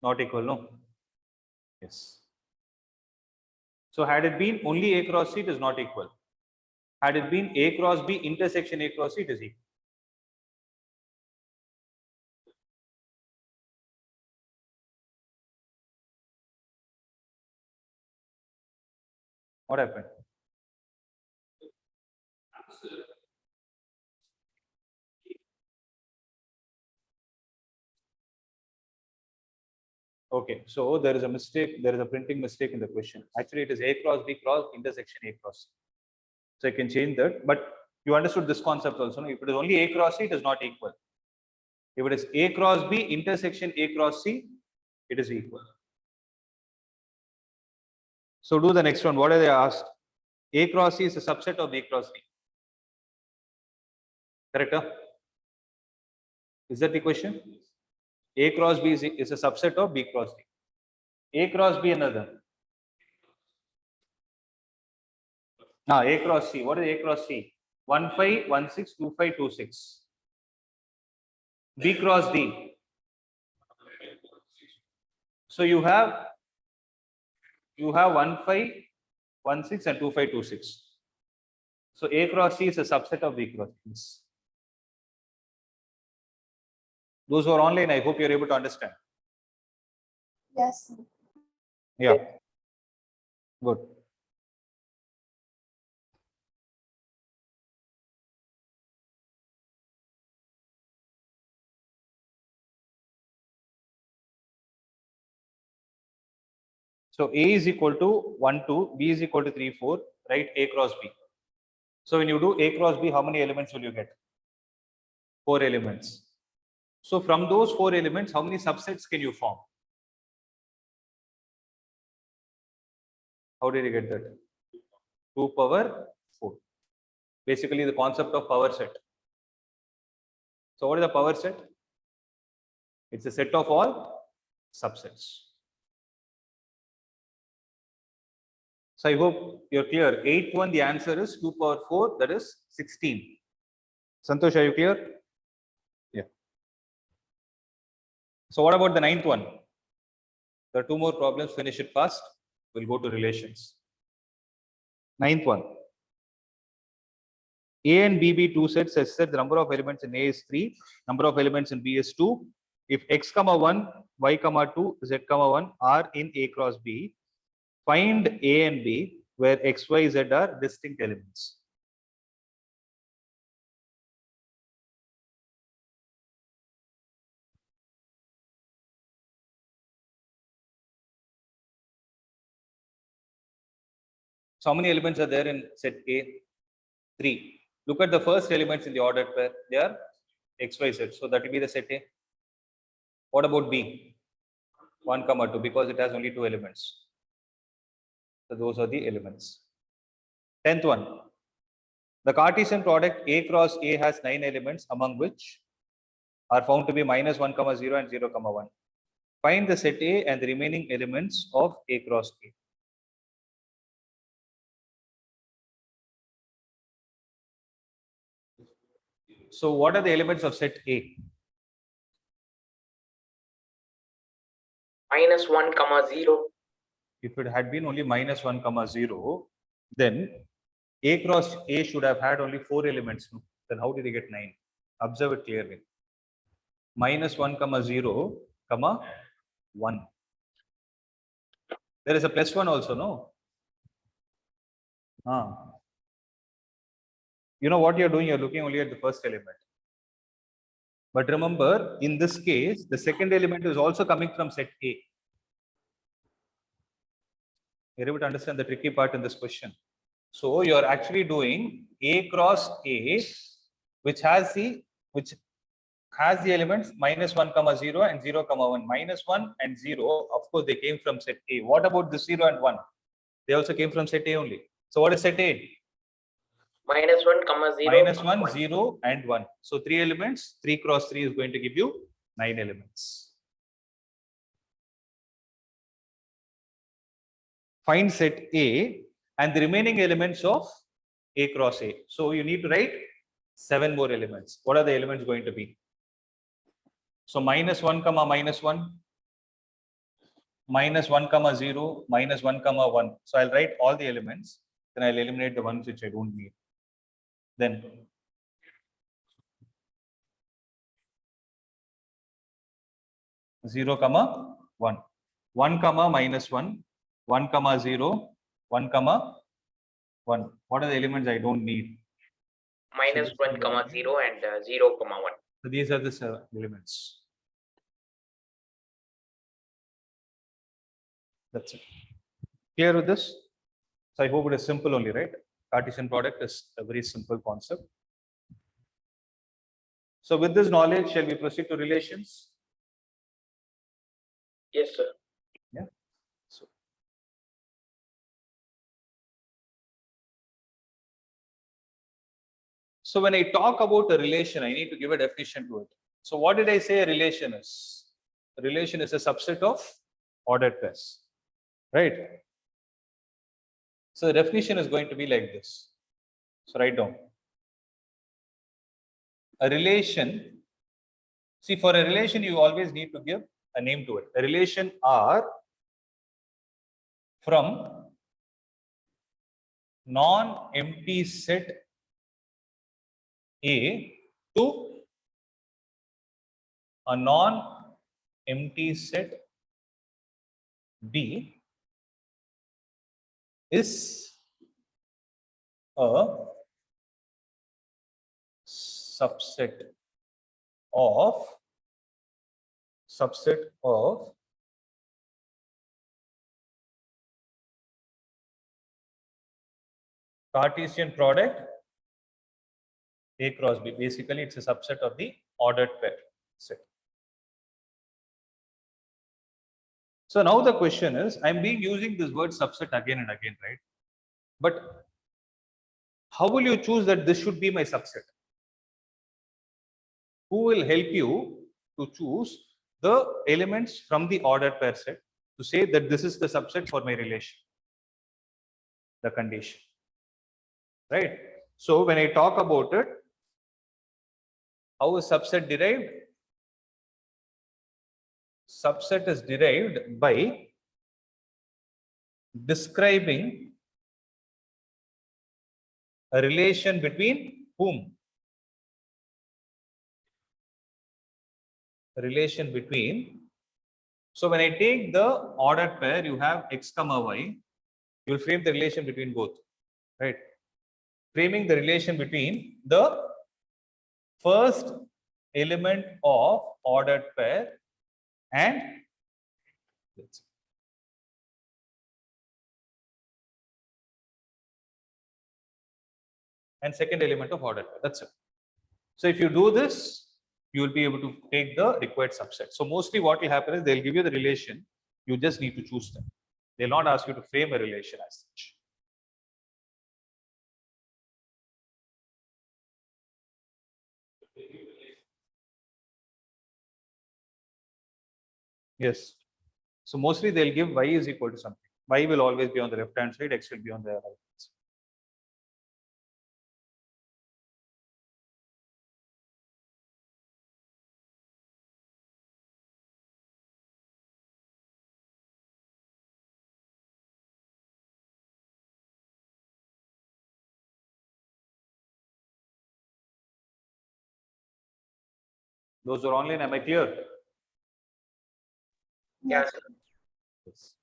Not equal, no? Yes. So had it been only A cross C, it is not equal. Had it been A cross B intersection A cross C, it is equal. What happened? Okay, so there is a mistake. There is a printing mistake in the question. Actually, it is A cross B cross intersection A cross C. So I can change that. But you understood this concept also. No? If it is only A cross C, it is not equal. If it is A cross B intersection A cross C, it is equal. So do the next one. What are they asked? A cross C is a subset of B cross D. Correct? Huh? Is that the question? A cross B is a subset of B cross D. A cross B another. Now A cross C. What is A cross C? 1, 5, 1, 6, 2, 5, 2, 6. B cross D. So you have 1, 5, 1, 6 and 2, 5, 2, 6. So A cross C is a subset of B cross D. Those who are online, I hope you are able to understand. Yes. Yeah. Good. So A is equal to 1, 2, B is equal to 3, 4, write A cross B. So when you do A cross B, how many elements will you get? 4 elements. So from those 4 elements, how many subsets can you form? How did you get that? 2 power 4. Basically the concept of power set. So what is the power set? It's a set of all subsets. So I hope you're clear. 8th one, the answer is 2 power 4, that is 16. Santosh, are you clear? Yeah. So what about the 9th one? There are 2 more problems, finish it fast. We'll go to relations. 9th one. A and B be 2 sets such that the number of elements in A is 3, number of elements in B is 2. If x, 1, y, 2, z, 1 are in A cross B, find A and B where x, y, z are distinct elements. So how many elements are there in set A? 3. Look at the first elements in the ordered pair. They are x, y, z. So that will be the set A. What about B? 1, 2, because it has only 2 elements. So those are the elements. 10th one. The Cartesian product A cross A has 9 elements, among which are found to be -1, 0 and 0, 1. Find the set A and the remaining elements of A cross A. So what are the elements of set A? -1, 0. If it had been only -1, 0, then A cross A should have had only 4 elements. No? Then how did he get 9? Observe it clearly. -1, 0, 1. There is a +1 also, no? You know what you're doing? You're looking only at the first element. But remember, in this case, the second element is also coming from set A. You're able to understand the tricky part in this question. So you're actually doing A cross A, which has the elements -1, 0 and 0, 1. -1 and 0, of course, they came from set A. What about the 0 and 1? They also came from set A only. So what is set A? -1, 0. -1, 0 and 1. So 3 elements. 3 cross 3 is going to give you 9 elements. Find set A and the remaining elements of A cross A. So you need to write 7 more elements. What are the elements going to be? So -1, -1, -1, 0, -1, 1. So I'll write all the elements. Then I'll eliminate the ones which I don't need. Then 0, 1. 1, -1. 1, 0, 1, 1. What are the elements I don't need? -1, 0 and 0, 1. So these are the elements. That's it. Clear with this? So I hope it is simple only, right? Cartesian product is a very simple concept. So with this knowledge, shall we proceed to relations? Yes, sir. Yeah. So when I talk about a relation, I need to give a definition to it. So what did I say a relation is? A relation is a subset of ordered pairs, right? So the definition is going to be like this. So write down. A relation, see, for a relation, you always need to give a name to it. A relation R from non-empty set A to a non-empty set B is a subset of Cartesian product A cross B. Basically, it's a subset of the ordered pair set. So now the question is, I'm using this word subset again and again, right? But how will you choose that this should be my subset? Who will help you to choose the elements from the ordered pair set to say that this is the subset for my relation? The condition, right? So when I talk about it, how is subset derived? Subset is derived by describing a relation between whom? A relation between. So when I take the ordered pair, you have x, y, you will frame the relation between both, right? Framing the relation between the first element of ordered pair and and second element of ordered pair. That's it. So if you do this, you will be able to take the required subset. So mostly what will happen is they'll give you the relation. You just need to choose them. They'll not ask you to frame a relation as such. Yes. So mostly they'll give y is equal to something. Y will always be on the left hand side, x will be on the right hand side. Those are online. Am I clear? Yeah, Yes. sir. Yes.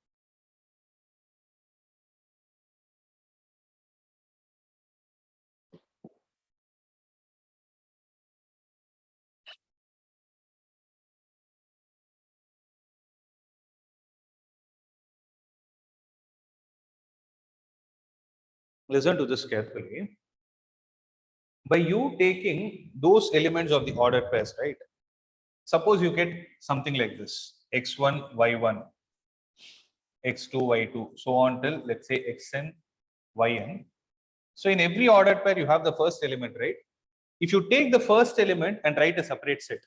Listen to this carefully. By you taking those elements of the ordered pairs, right? Suppose you get something like this: x1, y1, x2, y2, so on till let's say xn, yn. So in every ordered pair, you have the first element, right? If you take the first element and write a separate set,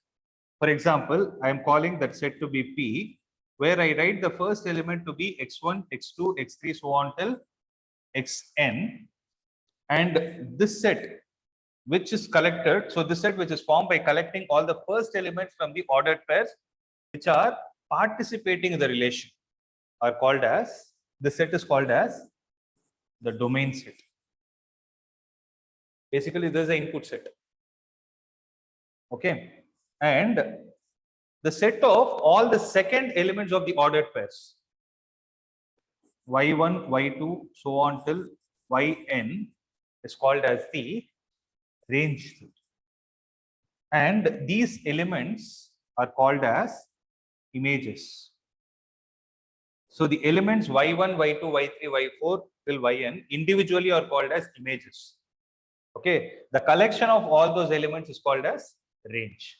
for example, I am calling that set to be P, where I write the first element to be x1, x2, x3, so on till xn, and this set which is collected, so this set which is formed by collecting all the first elements from the ordered pairs which are participating in the relation are called as, the set is called as the domain set. Basically, this is the input set. Okay. And the set of all the second elements of the ordered pairs, y1, y2, so on till yn, is called as the range set. And these elements are called as images. So the elements y1, y2, y3, y4 till yn individually are called as images. Okay, the collection of all those elements is called as range.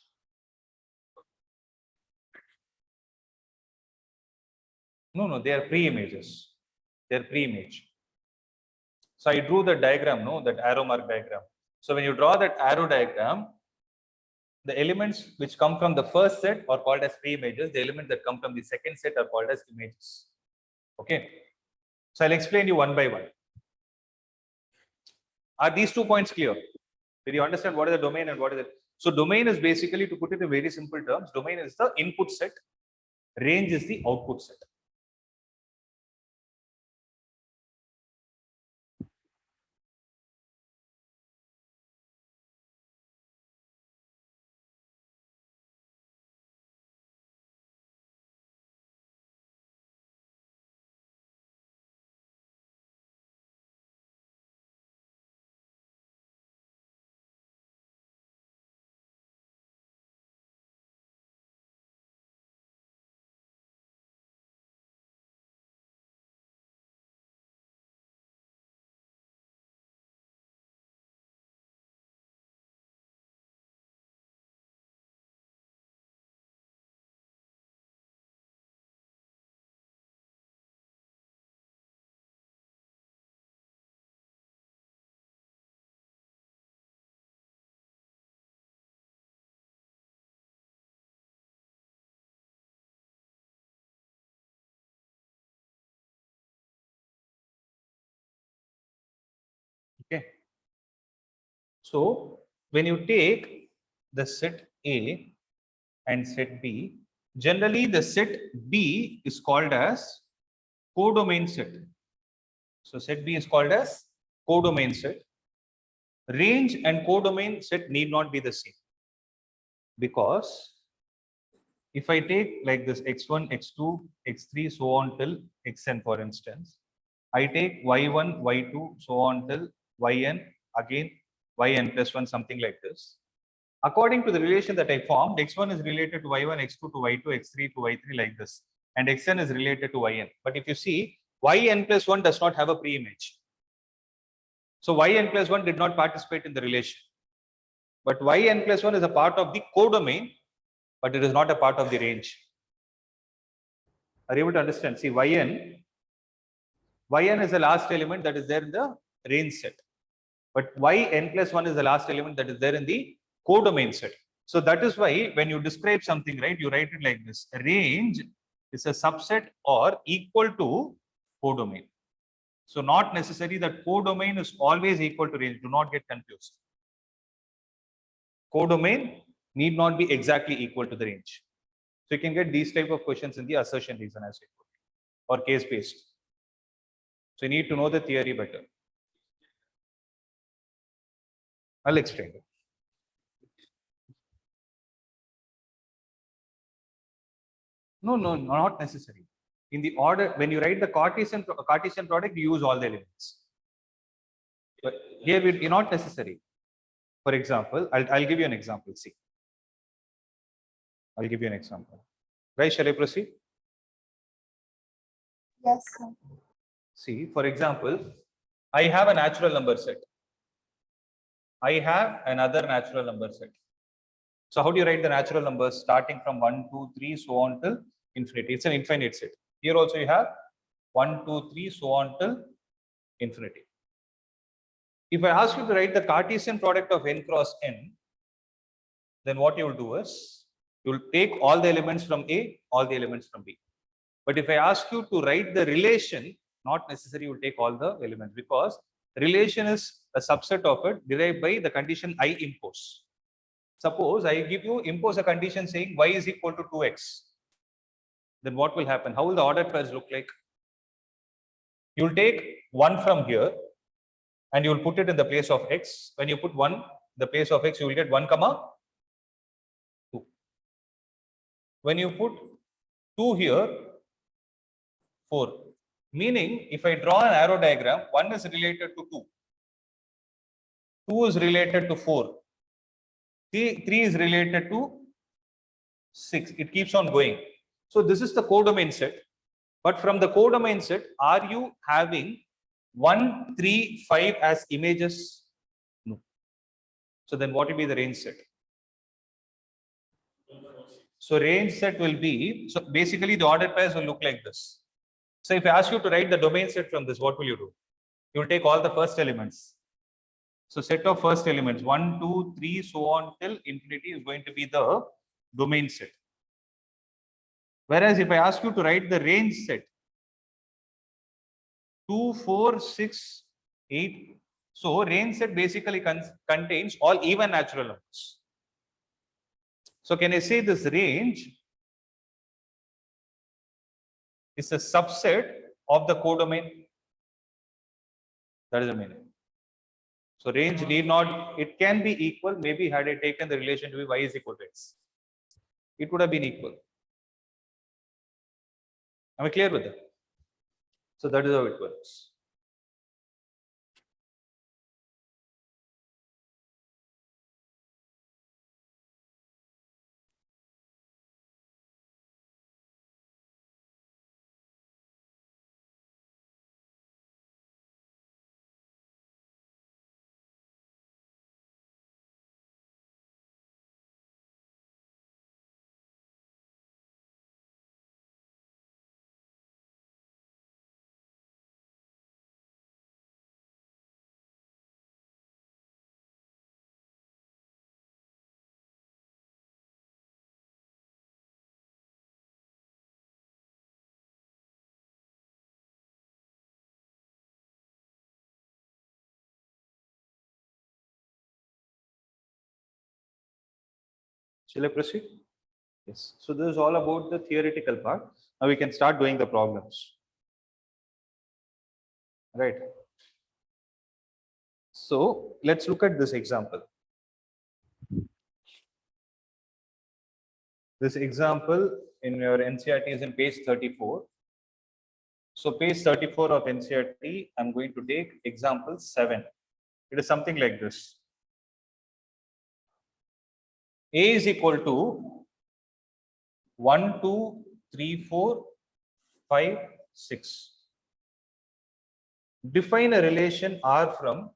No, they are pre-images. They are pre-image. So I drew the diagram, no, that arrow mark diagram. So when you draw that arrow diagram, the elements which come from the first set are called as pre-images. The elements that come from the second set are called as images. Okay. So I'll explain you one by one. Are these 2 points clear? Did you understand what is the domain and what is it? So domain is basically, to put it in very simple terms, domain is the input set, range is the output set. Okay. So when you take the set A and set B, generally the set B is called as codomain set. So set B is called as codomain set. Range and codomain set need not be the same, because if I take like this x1, x2, x3, so on till xn, for instance, I take y1, y2, so on till yn, again yn plus 1, something like this. According to the relation that I formed, x1 is related to y1, x2 to y2, x3 to y3, like this, and xn is related to yn. But if you see, yn plus 1 does not have a pre-image. So yn plus 1 did not participate in the relation. But yn plus 1 is a part of the codomain, but it is not a part of the range. Are you able to understand? See, yn is the last element that is there in the range set. But yn plus 1 is the last element that is there in the codomain set. So that is why when you describe something, right, you write it like this. Range is a subset or equal to codomain. So not necessary that codomain is always equal to range. Do not get confused. Codomain need not be exactly equal to the range. So you can get these type of questions in the assertion reason as well, or case based. So you need to know the theory better. I'll explain it. No, not necessary. In the order, when you write the Cartesian product, you use all the elements. But here it is not necessary. For example, I'll give you an example. See, I'll give you an example. Guys, shall I proceed? Yes, sir. See, for example, I have a natural number set. I have another natural number set. So how do you write the natural numbers starting from 1, 2, 3, so on till infinity? It's an infinite set. Here also you have 1, 2, 3, so on till infinity. If I ask you to write the Cartesian product of n cross n, then what you will do is you will take all the elements from A, all the elements from B. But if I ask you to write the relation, not necessarily you will take all the elements, because relation is a subset of it derived by the condition I impose. Suppose I impose a condition saying y is equal to 2x. Then what will happen? How will the ordered pairs look like? You will take 1 from here and you will put it in the place of x. When you put 1 in the place of x, you will get 1, 2. When you put 2 here, 4. Meaning, if I draw an arrow diagram, 1 is related to 2. 2 is related to 4. 3 is related to 6. It keeps on going. So this is the codomain set. But from the codomain set, are you having 1, 3, 5 as images? No. So then what will be the range set? So range set will be, so basically the ordered pairs will look like this. So if I ask you to write the domain set from this, what will you do? You will take all the first elements. So set of first elements 1, 2, 3, so on till infinity is going to be the domain set. Whereas if I ask you to write the range set 2, 4, 6, 8. So range set basically contains all even natural numbers. So can I say this range is a subset of the codomain? That is the meaning. So range need not, it can be equal. Maybe had I taken the relation to be y is equal to x, it would have been equal. Am I clear with that? So that is how it works. Shall I proceed? Yes. So this is all about the theoretical part. Now we can start doing the problems. Right. So let's look at this example. This example in your NCERT is in page 34. So page 34 of NCERT, I'm going to take example 7. It is something like this. A is equal to 1, 2, 3, 4, 5, 6. Define a relation R from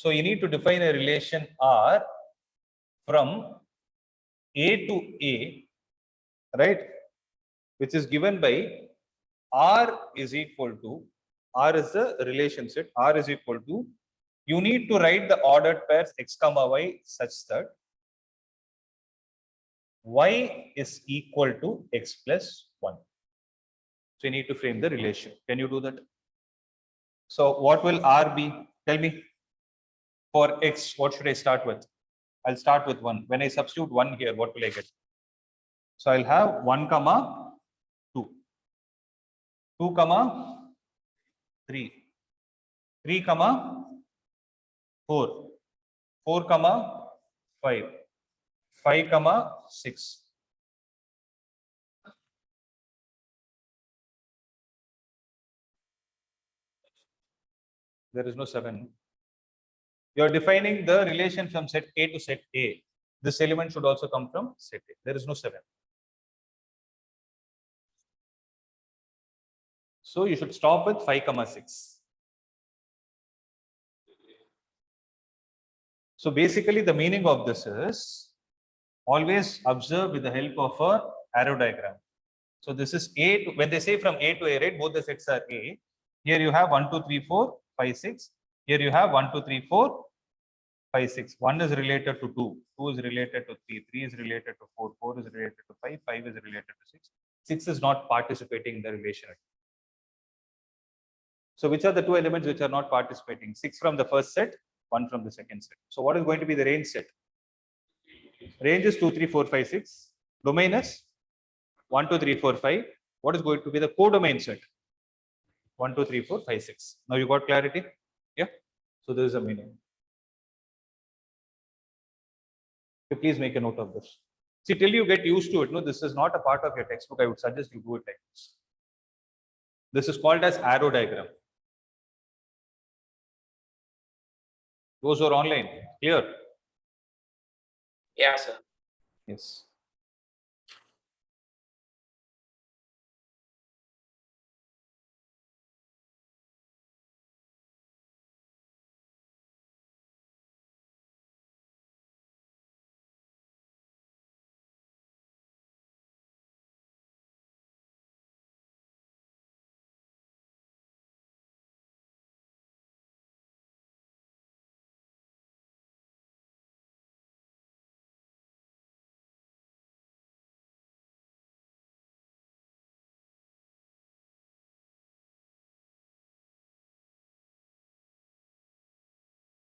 So you need to define a relation R from A to A, right? Which is given by R is equal to, R is the relation set, R is equal to, you need to write the ordered pairs x comma y such that y is equal to x plus 1. So you need to frame the relation. Can you do that? So what will R be? Tell me. For x, what should I start with? I'll start with 1. When I substitute 1 here, what will I get? So I'll have 1 comma 2, 2 comma 3, 3 comma 4, 4 comma 5, 5 comma 6. There is no 7. You are defining the relation from set A to set A. This element should also come from set A. There is no 7. So you should stop with 5 comma 6. So basically the meaning of this is always observe with the help of a arrow diagram. So this is A to, when they say from A to A, right, both the sets are A. Here you have 1, 2, 3, 4, 5, 6. Here you have 1, 2, 3, 4, 5, 6. 1 is related to 2, 2 is related to 3, 3 is related to 4, 4 is related to 5, 5 is related to 6. 6 is not participating in the relation. So which are the two elements which are not participating? 6 from the first set, 1 from the second set. So what is going to be the range set? Range is 2, 3, 4, 5, 6. Domain is 1, 2, 3, 4, 5. What is going to be the codomain set? 1, 2, 3, 4, 5, 6. Now you got clarity? Yeah. So this is a meaning. So please make a note of this. See, till you get used to it, no, this is not a part of your textbook. I would suggest you do it like this. This is called as arrow diagram. Those who are online, clear? Yeah, sir. Yes.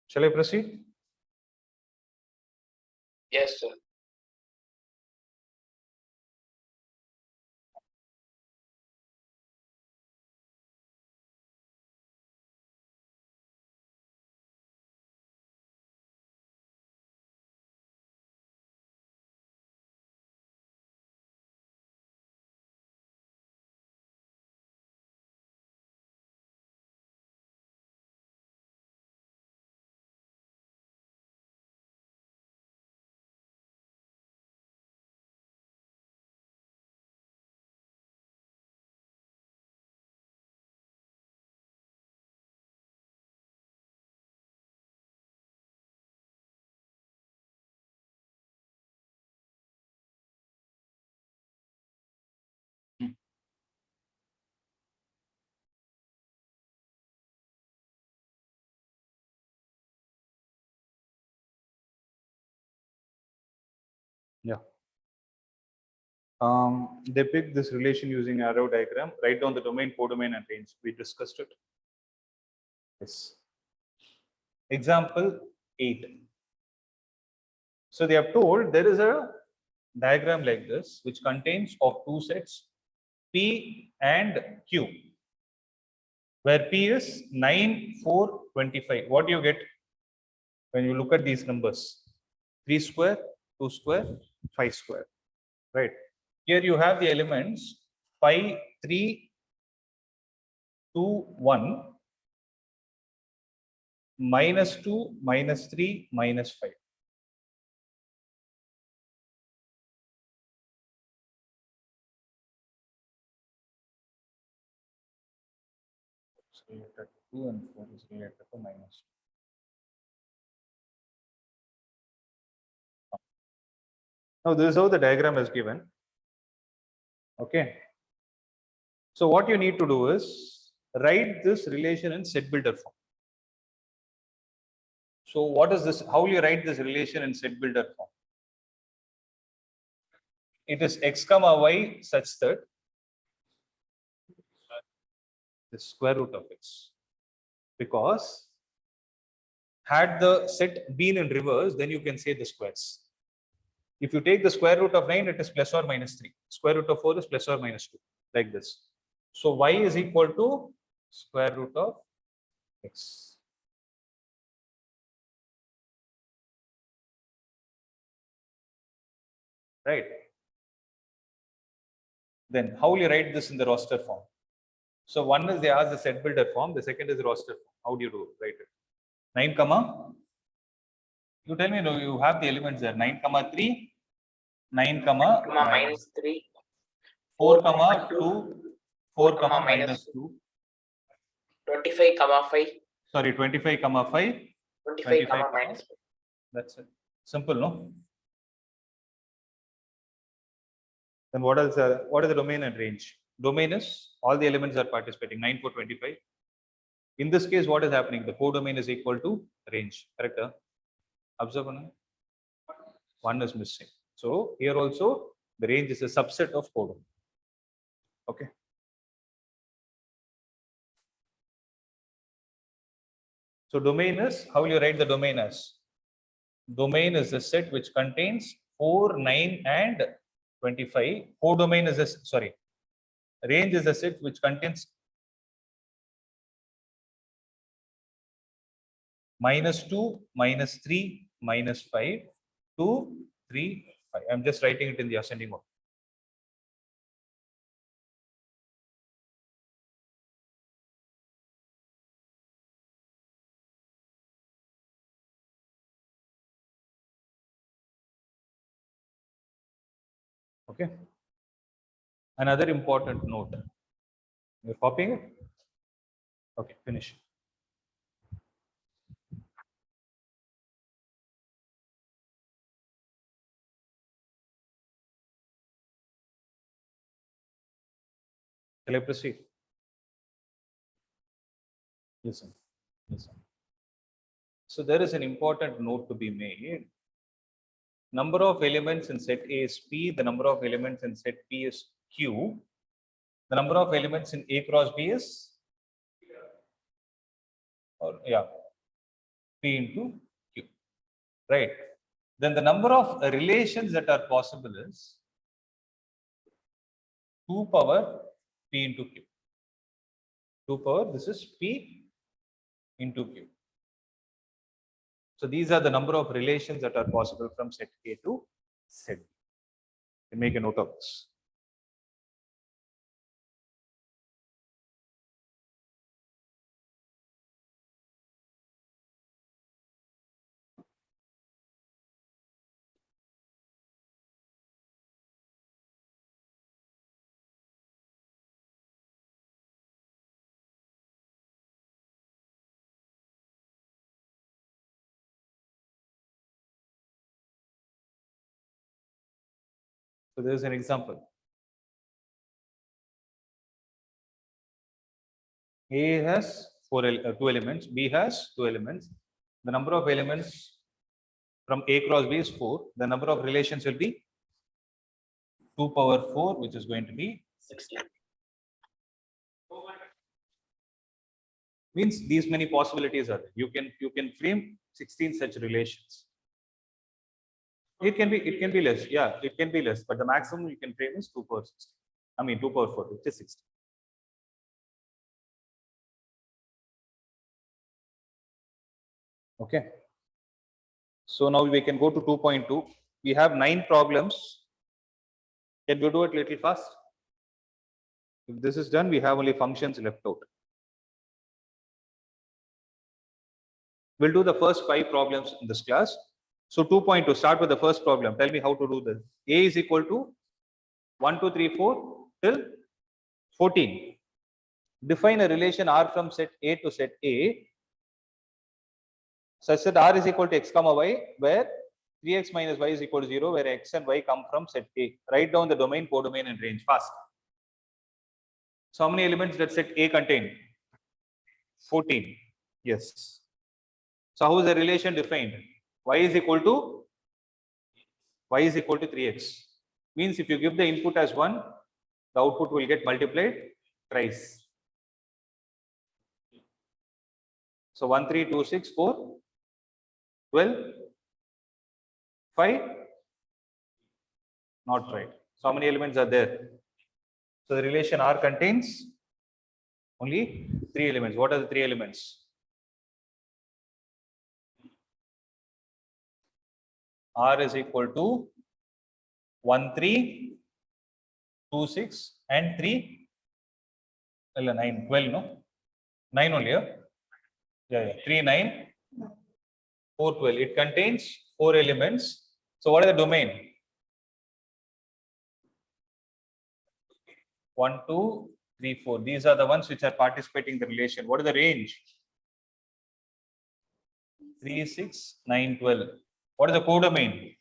Shall I proceed? Yes, sir. Yeah. Depict this relation using arrow diagram. Write down the domain, codomain, and range. We discussed it. Yes. Example 8. So they have told there is a diagram like this which contains of two sets P and Q, where P is 9, 4, 25. What do you get when you look at these numbers? 3 square, 2 square, 5 square, right? Here you have the elements 5, 3, 2, 1, minus 2, minus 3, minus 5. Related to 2 and 4 is related to minus 2. Now this is how the diagram is given. Okay. So what you need to do is write this relation in set builder form. So what is this? How will you write this relation in set builder form? It is x comma y such that the square root of x. Because had the set been in reverse, then you can say the squares. If you take the square root of 9, it is plus or minus 3. Square root of 4 is plus or minus 2, like this. So y is equal to square root of x. Right. Then how will you write this in the roster form? So one is they ask the set builder form, the second is the roster form. How do you do write it? 9 comma. You tell me, no, you have the elements there. 9 comma 3, 9 comma minus 3, 4 comma 2, 4 comma minus 2. 25 comma 5. Sorry, 25 comma 5. 25 comma minus 5. That's it. Simple, no? Then what else? What is the domain and range? Domain is all the elements are participating. 9, 4, 25. In this case, what is happening? The codomain is equal to range. Correct? Observe on 1 is missing. So here also the range is a subset of codomain. Okay. So domain is, how will you write the domain as? Domain is a set which contains 4, 9 and 25. Codomain is a, sorry, range is a set which contains -2, -3, -5, 2, 3, 5. I'm just writing it in the ascending order. Okay. Another important note. You're copying it? Okay, finish. Shall I proceed? Listen. So there is an important note to be made. Number of elements in set A is P, the number of elements in set P is Q. The number of elements in A cross B is, or yeah, P into Q, right? Then the number of relations that are possible is 2 power P into Q. 2 power, this is P into Q. So these are the number of relations that are possible from set A to set B. You can make a note of this. So there is an example. A has 2 elements, B has 2 elements. The number of elements from A cross B is 4. The number of relations will be 2 power 4, which is going to be 16. Means these many possibilities are there. You can frame 16 such relations. It can be less. Yeah, it can be less, but the maximum you can frame is 2 power 16. I mean 2 power 4, which is 16. Okay. So now we can go to 2.2. We have 9 problems. Can we do it a little fast? If this is done, we have only functions left out. We'll do the first 5 problems in this class. So 2.2, start with the first problem. Tell me how to do this. A is equal to 1, 2, 3, 4 till 14. Define a relation R from set A to set A such that R is equal to x comma y, where 3x minus y is equal to 0, where x and y come from set A. Write down the domain, codomain, and range fast. So how many elements does set A contain? 14. Yes. So how is the relation defined? Y is equal to 3x. Means if you give the input as 1, the output will get multiplied thrice. So 1, 3, 2, 6, 4, 12, 5. Not right. So how many elements are there? So the relation R contains only 3 elements. What are the 3 elements? R is equal to 1, 3, 2, 6, and 3. 9, 12, no? 9 only, yeah? Yeah. 3, 9, 4, 12. It contains 4 elements. So what is the domain? 1, 2, 3, 4. These are the ones which are participating in the relation. What is the range? 3, 6, 9, 12. What is the codomain?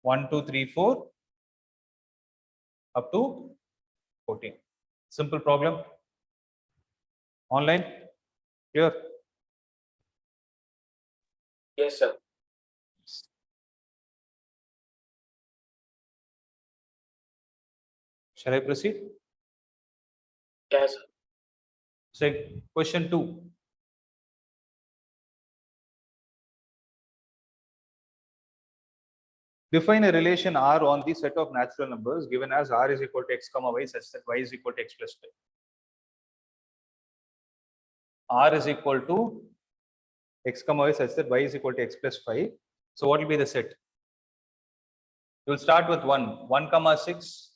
1, 2, 3, 4 up to 14. Simple problem. Online? Clear? Yes, sir. Shall I proceed? Yes, sir. So question 2. Define a relation R on the set of natural numbers given as R is equal to x comma y such that y is equal to x plus 5. R is equal to x comma y such that y is equal to x plus 5. So what will be the set? You will start with 1, 1 comma 6,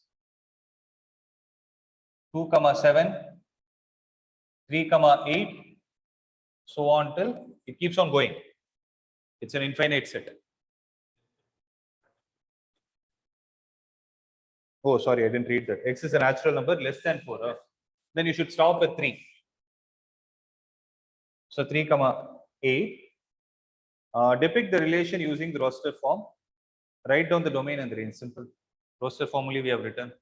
2 comma 7, 3 comma 8, so on till it keeps on going. It's an infinite set. Oh, sorry, I didn't read that. X is a natural number less than 4. Then you should stop at 3. So 3 comma 8. Depict the relation using the roster form. Write down the domain and the range. Simple. Roster form only we have written.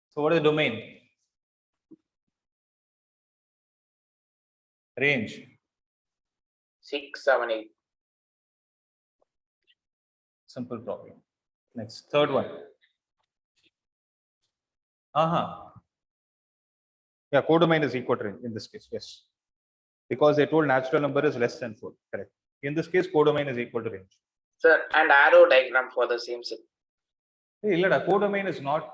So what is the domain? Range. 6, 7, 8. Simple problem. Next, third one. Yeah, codomain is equal to range in this case. Yes. Because they told natural number is less than 4. Correct. In this case, codomain is equal to range. Sir, and arrow diagram for the same set. Hey, illada, codomain is not.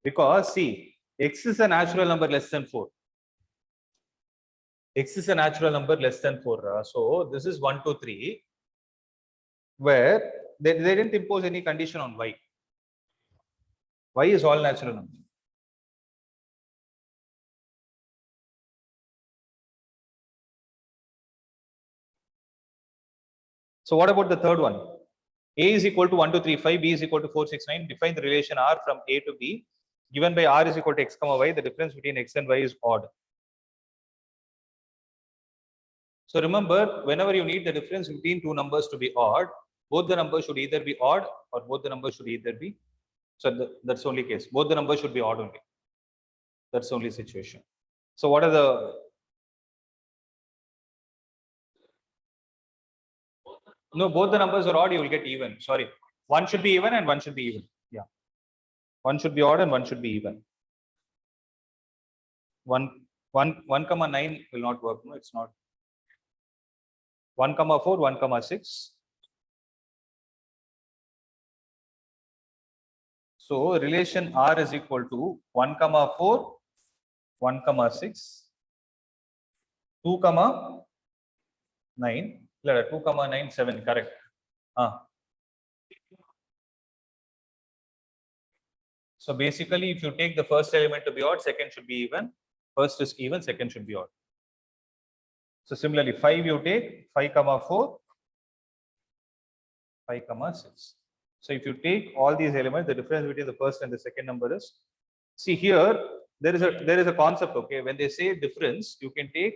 Because see, x is a natural number less than 4. X is a natural number less than 4. So this is 1, 2, 3, where they didn't impose any condition on y. Y is all natural number. So what about the third one? A is equal to 1, 2, 3, 5, B is equal to 4, 6, 9. Define the relation R from A to B. Given by R is equal to x comma y, the difference between x and y is odd. So remember, whenever you need the difference between two numbers to be odd, both the numbers should either be odd or both the numbers should either be. So that's the only case. Both the numbers should be odd only. That's the only situation. So what are the... No, both the numbers are odd, you will get even. Sorry. One should be even and one should be even. Yeah. One should be odd and one should be even. 1, comma 9 will not work. No, it's not. 1, comma 4, 1, comma 6. So relation R is equal to 1, comma 4, 1, comma 6, 2, comma 9. 2, comma 9, 7. Correct. So basically, if you take the first element to be odd, second should be even. First is even, second should be odd. So similarly, 5 you take 5, comma 4, 5, comma 6. So if you take all these elements, the difference between the first and the second number is, see here, there is a concept, okay? When they say difference, you can take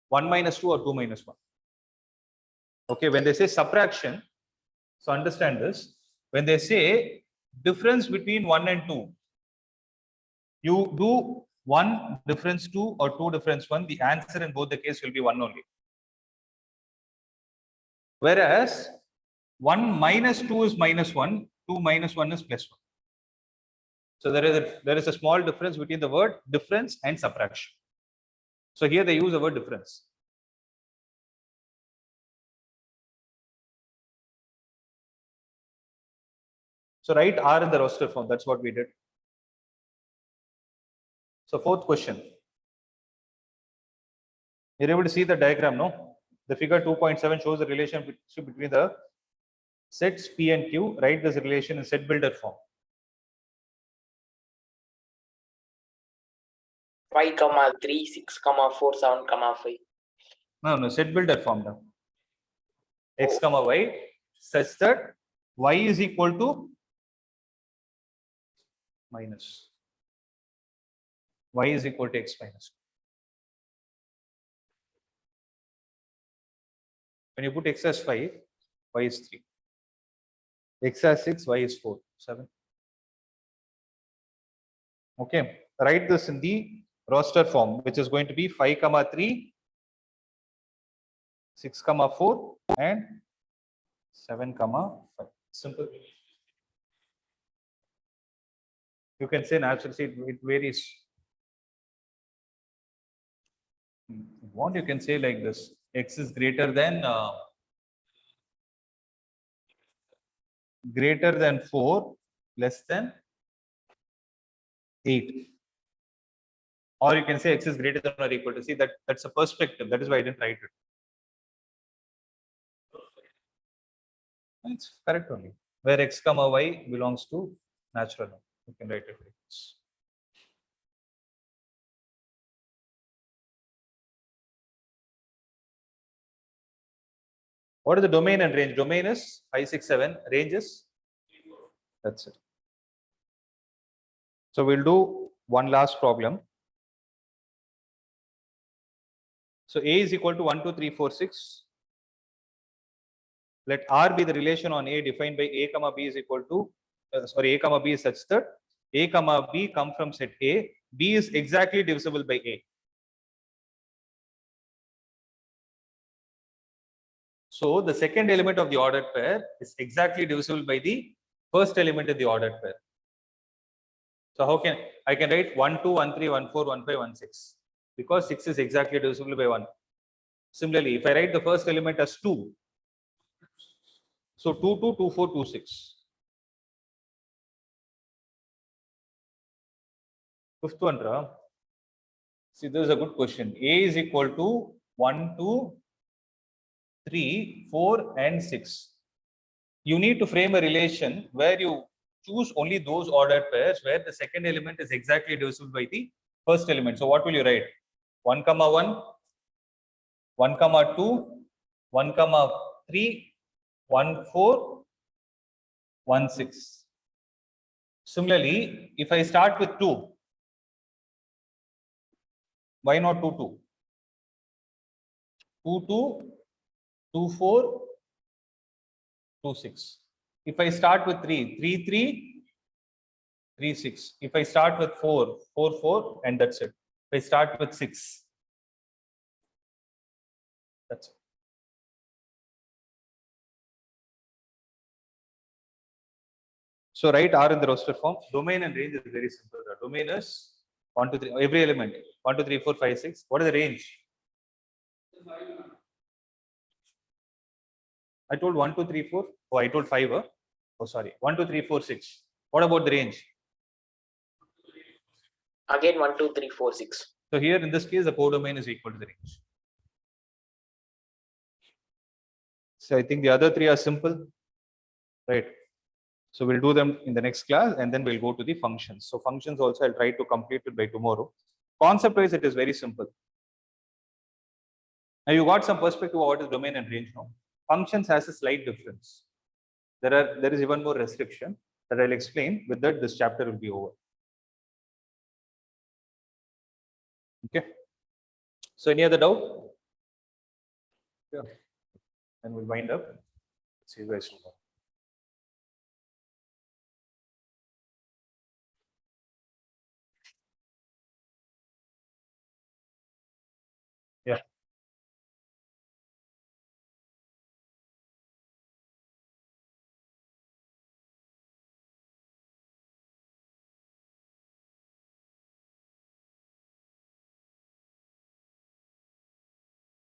1 minus 2 or 2 minus 1. Okay, when they say subtraction, so understand this, when they say difference between 1 and 2, you do 1 difference 2 or 2 difference 1, the answer in both the case will be 1 only. Whereas 1 minus 2 is minus 1, 2 minus 1 is plus 1. So there is a small difference between the word difference and subtraction. So here they use the word difference. So write R in the roster form. That's what we did. So fourth question. You're able to see the diagram, no? The figure 2.7 shows the relationship between the sets P and Q. Write this relation in set builder form. 5, 3, 6, 4, 7, 5. No, set builder form now. X, y, such that y is equal to minus. Y is equal to x minus. When you put x as 5, y is 3. X as 6, y is 4, 7. Okay, write this in the roster form, which is going to be 5, 3, 6, 4, and 7, 5. Simple. You can say natural, see it varies. If you want, you can say like this: x is greater than 4, less than 8. Or you can say x is greater than or equal to. See that's a perspective. That is why I didn't write it. It's correct only. Where x, y belongs to natural number. You can write it like this. What is the domain and range? Domain is 5, 6, 7. Range is? That's it. So we'll do one last problem. So A is equal to 1, 2, 3, 4, 6. Let R be the relation on A defined by A, B is equal to, A, B is such that A, B come from set A. B is exactly divisible by A. So the second element of the ordered pair is exactly divisible by the first element of the ordered pair. So how can I can write 1, 2, 1, 3, 1, 4, 1, 5, 1, 6, because 6 is exactly divisible by 1. Similarly, if I write the first element as 2, so 2, 2, 2, 4, 2, 6. Fifth one, see, this is a good question. A is equal to 1, 2, 3, 4, and 6. You need to frame a relation where you choose only those ordered pairs where the second element is exactly divisible by the first element. So what will you write? 1, 1, 1, 2, 1, 3, 1, 4, 1, 6. Similarly, if I start with 2, why not 2, 2? 2, 2, 2, 4, 2, 6. If I start with 3, 3, 3, 3, 6. If I start with 4, 4, 4, and that's it. If I start with 6, that's it. So write R in the roster form. Domain and range is very simple. The domain is 1, 2, 3, every element 1, 2, 3, 4, 5, 6. What is the range? I told 1, 2, 3, 4. Oh, I told 5. Oh, sorry. 1, 2, 3, 4, 6. What about the range? Again 1, 2, 3, 4, 6. So here in this case, the codomain is equal to the range. So I think the other three are simple, right? So we'll do them in the next class and then we'll go to the functions. So functions also I'll try to complete it by tomorrow. Concept wise, it is very simple. Now you got some perspective of what is domain and range now. Functions has a slight difference. There is even more restriction that I'll explain. With that, this chapter will be over. Okay. So any other doubt? Yeah. And we'll wind up. See you guys tomorrow.